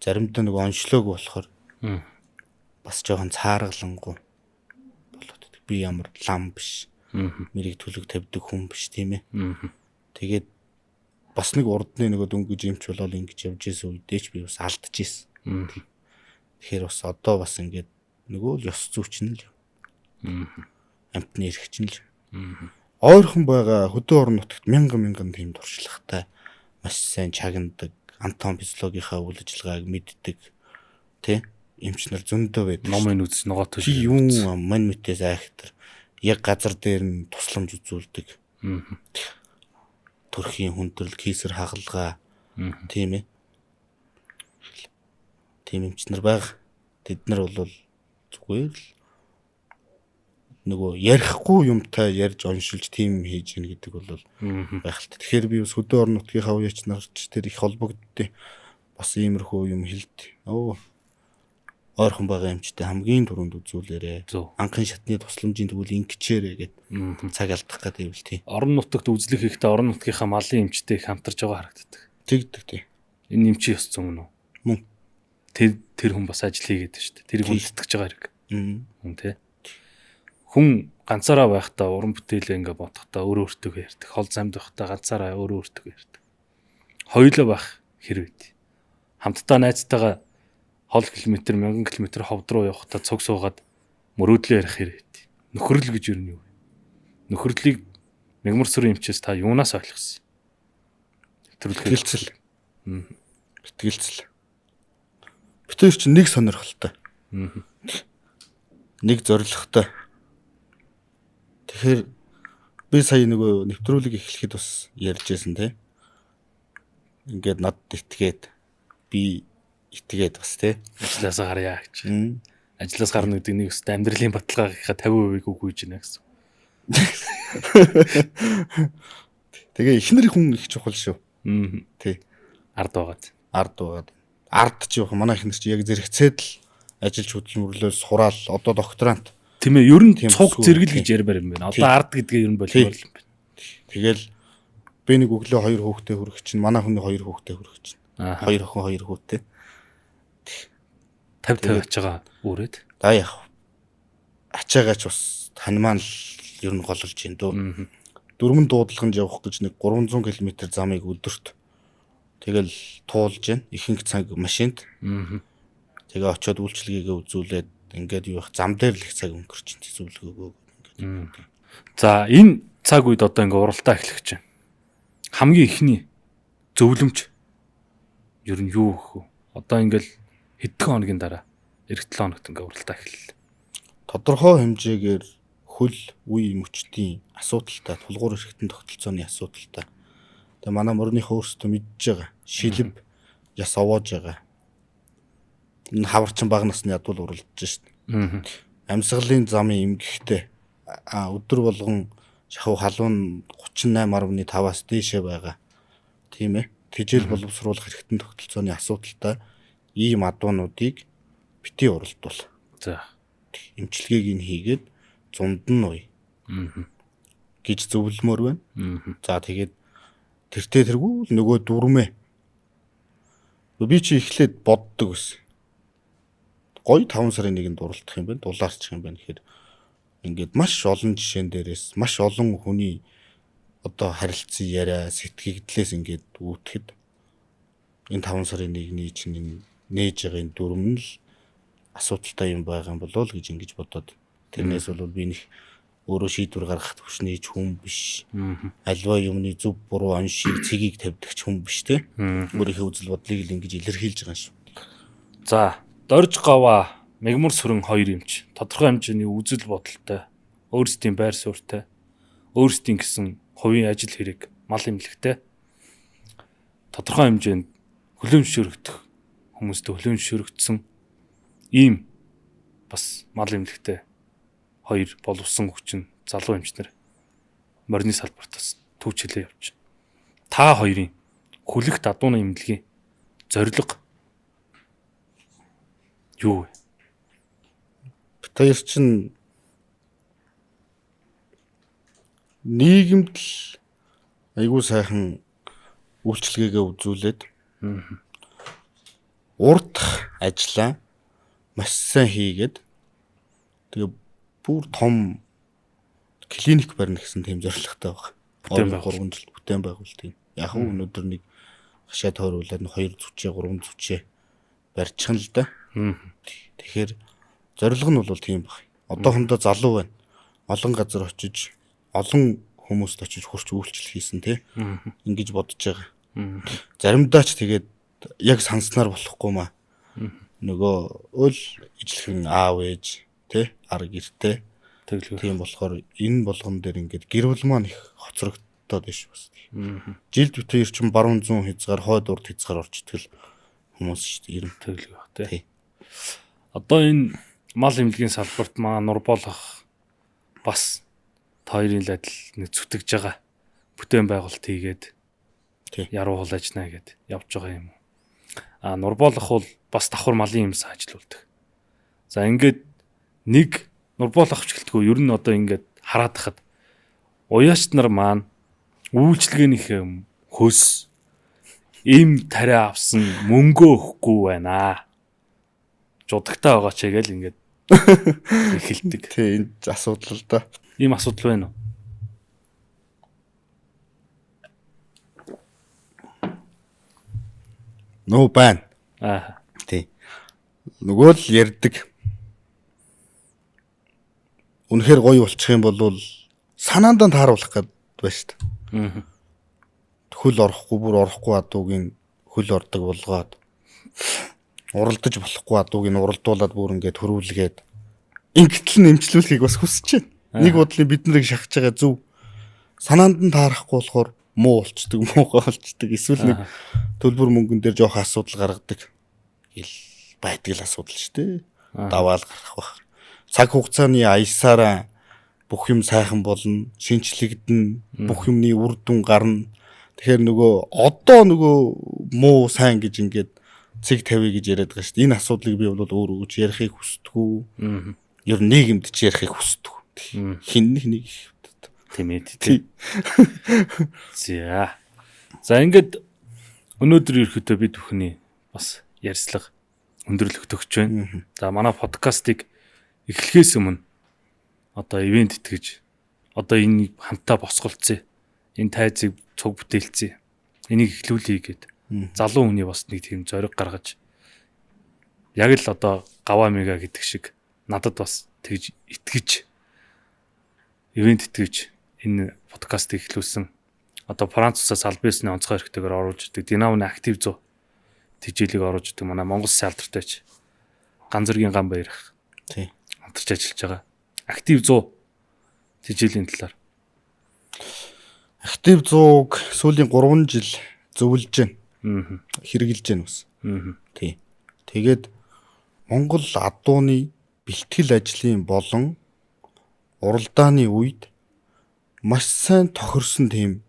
заримдаа нөгөө онцлог болохоор бас жоохон цааргалангуй болоод байдаг. Би ямар лам биш. Мэрийг төлөг тавьдаг хүн биш тийм ээ. Тэгээд бас нэг урдны нөгөө дөнгөж эмч болол ингэж явж исэн үедээ ч би бас алдчихсэн. Тэгэхээр бас одоо бас ингээд нөгөө л ёс зүйчин л амтны эрхчин л ойрхон байгаа хөдөө орон нутагт мянган тийм туршлагатай маш сайн чагнадаг Антон физиологийнхаа үйл ажиллагааг мэддэг тий эмч нар зөндөө байдаг. Номын үз ногоотой шиг юм мань мэтээс айхтар яг газар дээр нь тусламж үзүүлдэг. Төрхийн хүндрэл кейсэр хагалгаа тийм ээ. Тийм эмч нар байгаа. Тэд нар бол зүгээр л нөгөө ярихгүй юмтай ярьж оншилж тийм хийж гин гэдэг бол байх л та. Тэгэхээр би бас хөдөө орон нутгийнхаа уяач нарч тэр их холбогддээ бас иймэрхүү юм хэлд. Ойрхон байгаа эмчтэй хамгийн түрүүнд үзүүлээрэ. Анхны шатны тусламжийн тэгвэл ингэчээрэ гэд цаг алдах гэдэг юм л тий. Орон нутагт үзлэх ихтэй орон нутгийнхаа малын эмчтэй их хамтарч байгаа харагддаг. Тэгдэг тий. Энэ эмчийн ёс зүйн үү? Мөн. Тэр хүн бас ажил хийгээд байна шүү дээ. Тэрийг хүндэтгэж байгаа хэрэг. Хүн тий. Хүн ганцаараа байхдаа уран бүтээлээ ингээ бодохдоо өөрөө өөртөө ярьдаг. Хол замд байхдаа ганцаараа өөрөө өөртөө ярьдаг. Хоёулаа байх хэрэг үү? Хамтдаа найзтайгаа хол километр, мянган километр ховд руу явахдаа цуг суугаад мөрөөдлөө ярих хэрэг үү? Нөхөрлөл гэж юу юм? Нөхөрлөлийг мягмар сүрэн эмчээс та юунаас ойлгосон? Итгэлцэл. Итгэлцэл. Битээр чинь нэг сонирхолтой. Нэг зоригтой. Тэгэхээр би сая нөгөө нэвтрүүлэг эхлэхэд бас ярьж байсан те. Ингээд надад итгээд би итгээд бас те. Ажлаас гарья гэж. Ажлаас гарна гэдэг нэг өстой амьдралын баталгаагийн 50% үгүйж байна гэсэн. Тэгээ ихнэр хүн их чухал шүү. Тий. Ард байгаад. Ард ч явах манай ихнэр чи яг зэрэгцээд л ажиллаж хөдөлмөрлөөс сураал одоо докторант. Тийм ээ, ер нь цуг зэрэгэл гэж ярмаар юм байна. Одоо ард гэдгээ ер нь болмоор л юм байна. Тэгэл би нэг өглөө 2 хүүхдээ хүргэх чинь манай хүний 2 хүүхдээ хүргэх чинь. 2 охин 2 хүүтэй. 50 ачаага үүрээд. За яах. Ачаагаач бас тань маань л ер нь голж ин дөө. Дөрвөн дуудлаганд явах гэж нэг 300 км замыг өдөрт Тэгэл туулж гэн ихэнх цаг машинд. Тэгээ очиод үйлчлэгээ үзүүлээд ингээд юу их зам дээр л их цаг өнгөрч чинь зөвлөгөөгөө ингээд. За энэ цаг үед одоо ингээ уралдаа эхлэх гэж байна. Хамгийн ихний зөвлөмж ер нь юу гэх вэ? Одоо ингээл хэдхэн хоногийн дараа эх 7 хоногт ингээ уралдаа эхэллээ. Тодорхой хэмжээгээр хөл үе мөчтийн асуудалтай, тулгуур эрхтэн тогтолцооны асуудалтай. Тэгээ манай мөрнийхөө өөрсдөө мэдж байгаа. Шилб яс овоож байгаа. Энэ хаварчин баг насны ядуул уралдаж шин. Амьсгалын замын эмгэгтэй өдөр болгон шахуу халуун 38.5-аас дээшээ байгаа. Тийм ээ. Тэжээл боловсруулах эрхтэн тогтолцооны асуудалтай ийм адуунуудыг бити уралдуул. За. Эмчилгээг нь хийгээд зунд нь уй. Гэж зөвлөмөр байна. За тэгээд тэртээ тэргүүл нөгөө дүрмээ. Би чи эхлээд боддог байсан. Гой 5 сарын 1-нд дурлах юм байна. Дулаарчих юм байна гэхээр ингээд маш олон жишээн дээрээс маш олон хүний одоо харилцан яриа сэтгэгдлээс ингээд үүтгэд энэ 5 сарын 1-ний чинь нээж байгаа энэ дүрм нь л асуудалтай юм байгаа юм болоо л гэж ингэж бодоод тэрнээс бол би нэг өөрөө шийдвэр гаргах төвшний хүн биш. Альва юмны зөв буруу оншиг цэгийг тавьдаг хүн биш те. Өөрийнхөө үзэл бодлыг л ингэж илэрхийлж байгаа шүү. За, Дорж Гава, Мегмар сүрэн хоёр эмч тодорхой хэмжээний үзэл бодолтой, өөрсдийн байр суурьтай, өөрсдийн гэсэн хувийн ажил хэрэг, мал эмнэлэгтэй тодорхой хэмжээнд хөлөөншөөрөгдөх хүмүүстээ хөлөөншөөрөгдсөн ийм бас мал эмнэлэгтэй хоёр боловсон хүчин залуу эмчнэр морины салбартаас төвчлээ явж байна. Та хоёрын хүлэх дадууны эмнэлгийн зорилго юу вэ? Тэр чинь нийгэмд л айгүй сайхан үйлчлэгээгээ үзүүлээд урт ажиллаа маш сайн хийгээд тэгээ бүр том клиник барина гэсэн тийм зорилготой байгаа. 3 жил бүтээн байгуул тийм. Яг нь өнөөдөр нэг хашаа тойруулаад 2 зүчээ 3 зүчээ барьчихна л да. Тэгэхээр зорилго нь бол тийм баг. Одоохондоо залуу байна. Олон газар очиж олон хүмүүст очиж хурц үйлчлэл хийсэн тий. Ингэж бодож байгаа. Заримдаа ч тэгээд яг санснаар болохгүй маа. Нөгөө өөл ижлэхэн аав ээж тий арга гэртэй тийм болохоор энэ болгон дээр ингээд гэр бүл маань их хоцрогдоод биш бас. Жилд бүтээр чинь баруун зүүн хязгаар хойд урд хязгаар орчдөг хүмүүс шүү дээ. Ирэн тэглэг баг тий. Одоо энэ мал эмнэлгийн салбарт маа нурбуулах бас хоёрын л адил нэг зүтгэж байгаа бүтээн байгуулалт хийгээд яруу хол ажнаа гэд явж байгаа юм. Нурбуулах бол бас давхар малын юмсан ажилуулдаг. За ингээд нэг нурбуулах хвчлэлтгүй ер нь одоо ингээд хараад хахад уяач нар маань үйлчлэгээнийхээ хөөс им тариа авсан мөнгөө өгөхгүй байна. Жудагтаа байгаа ч гээл ингээд эхэлдэг. Тий энэ асуудал л да. Ийм асуудал байна уу? Нөө байна. Тий. Нөгөө л ярддаг. Үнэхээр гоё болчих юм бол санаанд нь тааруулах гээд байна шүү дээ. Хөл орохгүй бүр орохгүй адуугийн хөл ордог болгоод уралдаж болохгүй адууг нь уралдуулаад бүр ингээд хөрвүүлгээд ингэтэл нэмчлүүлэхийг бас хүсэж байна. Нэг бодлын бид нарыг шахаж байгаа зөв санаанд нь таарахгүй болохоор муу болчдөг, муухай болчдөг. Эсвэл нэг төлбөр мөнгөн дээр жоох асуудал гаргадаг. Ил байдаг л асуудал шүү дээ. Даваал гарах бах. Цаг хугацааны аясаараа бүх юм сайхан болно, шинчлэгдэн, бүх юмны үр дүн гарна. Тэгэхээр нөгөө одоо нөгөө муу сайн гэж ингээд цэг тавья гэж яриад байгаа шүү дээ. Энэ асуудлыг би бол өөрөө гэж ярихыг хүсдэггүй. Ер нь нийгэмд ч ярихыг хүсдэг. Хин нэг тийм ээ. За ингээд өнөөдөр ирэхдээ бид бүхний бас ярьцлага өндөрлөгт өгч байна. За манай подкастыг эхлэхээс өмнө одоо ивент итгэж одоо энийг хамтаа босголцъя. Энэ тайзыг цуг бүтээлцъя. Энийг эхлүүлье гэд залуу хүний бас нэг тийм зориг гаргаж яг л одоо гаваа мега гэдэг шиг надад бас тэгж итгэж ивент итгэж энэ подкастыг эхлүүлсэн. Одоо Франц улсаас албаасны онцгой хэрэгтэйгээр оруулж ирдэг Динамоны актив 100 тэжээлийг оруулж ирдэг манай Монгол салбартайч Ганзэргийн ган баярах тий хамтарч ажиллаж байгаа. Актив 100 тэжээлийн талаар. Актив 100-г сүүлийн 3 жил зөвлөж байна. Аа. Хэрэгжилж байна бас. Аа. Тий. Тэгээд Монгол адууны бэлтгэл ажлын болон уралдааны үед маш сайн тохирсон тийм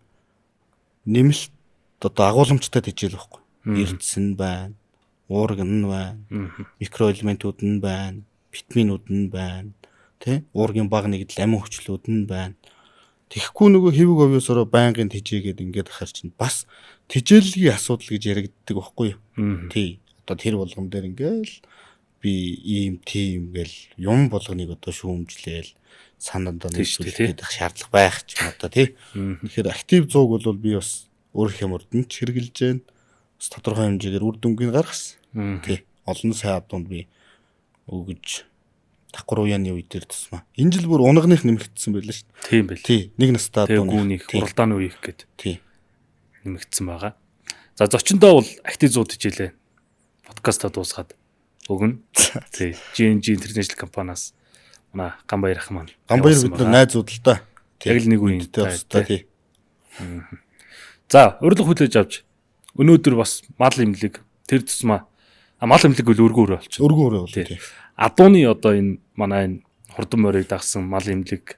нэмэлт одоо агуулмжтай тэжээл байхгүй. Эрдэс нь байна, уурган нь байна, микроэлементүүд нь байна, витаминууд нь байна, тий? Уургийн баг нэгдэл амин хүчлүүд нь байна. Тэгэхгүй нөгөө хэвэг овёсороо байнгын тэжээгээд ингээд ахаар чинь бас тэжээллийн асуудал гэж яригддаг байхгүй юу? Тий. Одоо тэр болгон дээр ингээл би ийм тийм гэл юм болгоныг одоо шүүмжлээл санаанд нийлүүлэх шаардлага байх ч юм одоо тий. Тэгэхээр актив 100-г бол би бас өөрийнхөө мөрдөнд хэрэгжилж байна. Бас тодорхой хэмжээгээр үр дүнгийг гаргасан. Тий. Олон сая адуунд би өгөж давхар уяаны үе дээр тусмаа. Энэ жил бүр унгахных нэмэгдсэн байлаа шүү дээ. Тийм байл. Тий. Нэг настай адууны гүүнийх уралдааны үеих гээд тий. нэмэгдсэн байгаа. За зочиндоо бол актив 100 тэжээлээ. Подкастаа дуусгаад өгнө. Тий. GNG International компаниас манай Ганбаяр ах маань. Ганбаяр бид нар найзууд л да. Яг л нэг үеинтэй баста тий. За урилга хүлээж авч өнөөдөр бас мал имлэг тэр тусмаа мал имлэг үл өргөөр болчих. Өргөөр бол тий. Адууны одоо энэ манай энэ хурдан морийг дагсан мал имлэг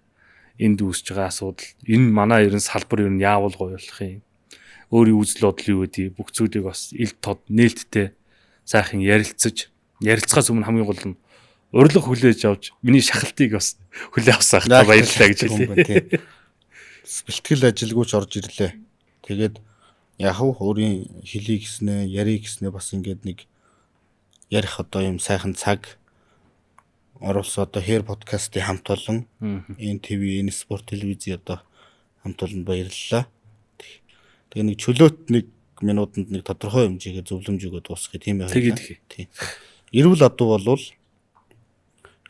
энд үүсэж байгаа асуудал энэ манай ерэн салбар ер нь яавал гоё болох юм. Өөрийн үзэл бодол юу гэдэг бүх зүйлийг бас ил тод нээлттэй сайхан ярилцахаас өмнө хамгийн гол нь урилга хүлээж авч миний шахалтыг бас хүлээ авсаах та баярлалаа гэж хэлээ. Бэлтгэл ажилгүйч орж ирлээ. Тэгээд яг өөрийн хэлийг гиснэ, яриг гиснэ бас ингээд нэг ярих одоо юм сайхан цаг оруулсан одоо Hair podcast-ийн хамт олон энэ ТV, энэ спорт телевиз одоо хамт олон баярлалаа. Тэгээ нэг чөлөөт нэг минутанд нэг тодорхой хэмжээгээр зөвлөмж өгöd дуусгая тийм байх. Тийм. Эрүүл адуу болвол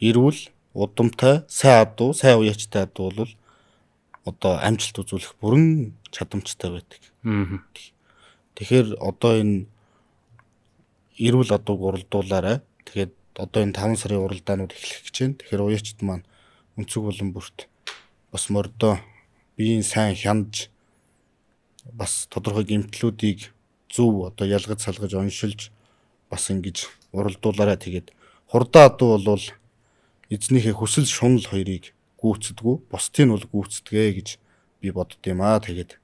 эрүүл, удамтай, сайн адуу, сайн уяачтай адуу бол одоо амжилт үзүүлэх бүрэн чадамжтай байдаг. Тэгэхээр одоо энэ эрүүл адууг уралдуулаарай. Тэгээд одоо энэ 5 сарын уралдаанууд эхлэх гэж байна. Тэгэхээр уяачд маань өнцөг болон бүрт бас мордоо биеийн сайн хянаж бас тодорхой гэмтлүүдийг зөв одоо ялгаж салгаж оншилж бас ингэж уралдуулаарай. Тэгээд хурдан адуу бол эзнийхээ хүсэл шунал хоёрыг гүйцэдгүү, бусдыг нь бол гүйцэдгээ гэж би боддгийм аа. Тэгээд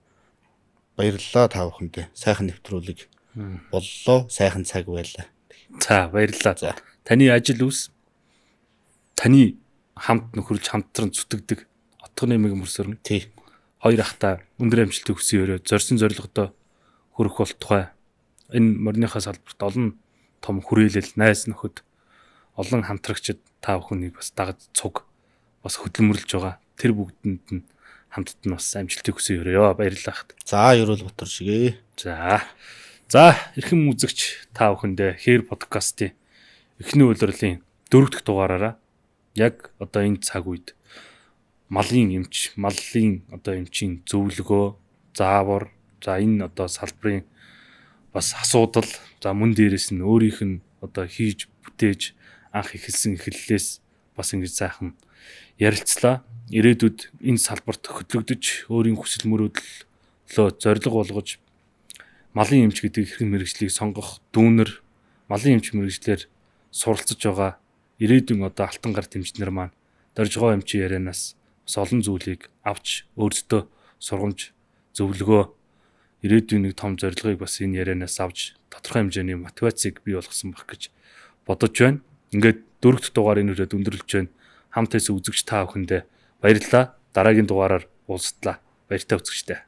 баярлалаа та бүхэндээ. Сайхан нэвтрүүлэг боллоо. Сайхан цаг байлаа. За баярлалаа. За таны ажил үс таны хамт нөхөрлж хамтран зүтгэдэг отго нэмэг мөрсөрн. Тий. Хоёр ахта өндөр амжилтыг хүсье өрөө зорьсон зорилгодоо хүрэх бол тухай энэ морныхаа салбарт олон том хүрээлэл найз нөхөд олон хамтрагчид та бүхнийг бас дагаж цуг бас хөдөлмөрлж байгаа. Тэр бүгдэнд нь хамтд нь бас амжилтыг хүсье өрөө. Баярлалаа. За Ерөөл Батар шигээ. За эрхэм үзэгч та бүхэндээ Hair podcast-ийн эхний улирлын 4 дахь дугаараараа яг одоо энэ цаг үед малын эмчийн зөвлөгөө, заавар, за энэ одоо салбарын бас асуудал, за мөн дээрээс нь өөрийнх нь одоо хийж бүтээж анх эхэлсэн эхлэлээс бас ингэж сайхан ярилцлаа. Ирээдүйд энэ салбарт хөтлөгдөж өөрийн хүсэл мөрөөдлөө зорилго болгож малын эмч гэдэг хэрэг мэргэжлийг сонгох дүүнер малын эмч мэргэжлэр суралцж байгаа ирээдүйн одоо алтан гарт эмчнэр маань доржгоо эмчийн ярианаас бас олон зүйлийг авч өөрсдөө сургамж зөвлөгөө ирээдүйн нэг том зорилгыг бас энэ ярианаас авч тодорхой хэмжээний мотивацийг бий болгосон байх гэж бодож байна. Ингээд 4 дахь дугаар энэ үрээд өндөрлөж байна. Хамтаас үзэгч та бүхэндээ баярлалаа. Дараагийн дугаараар уулзтлаа. Баяртай үзэгчтэй.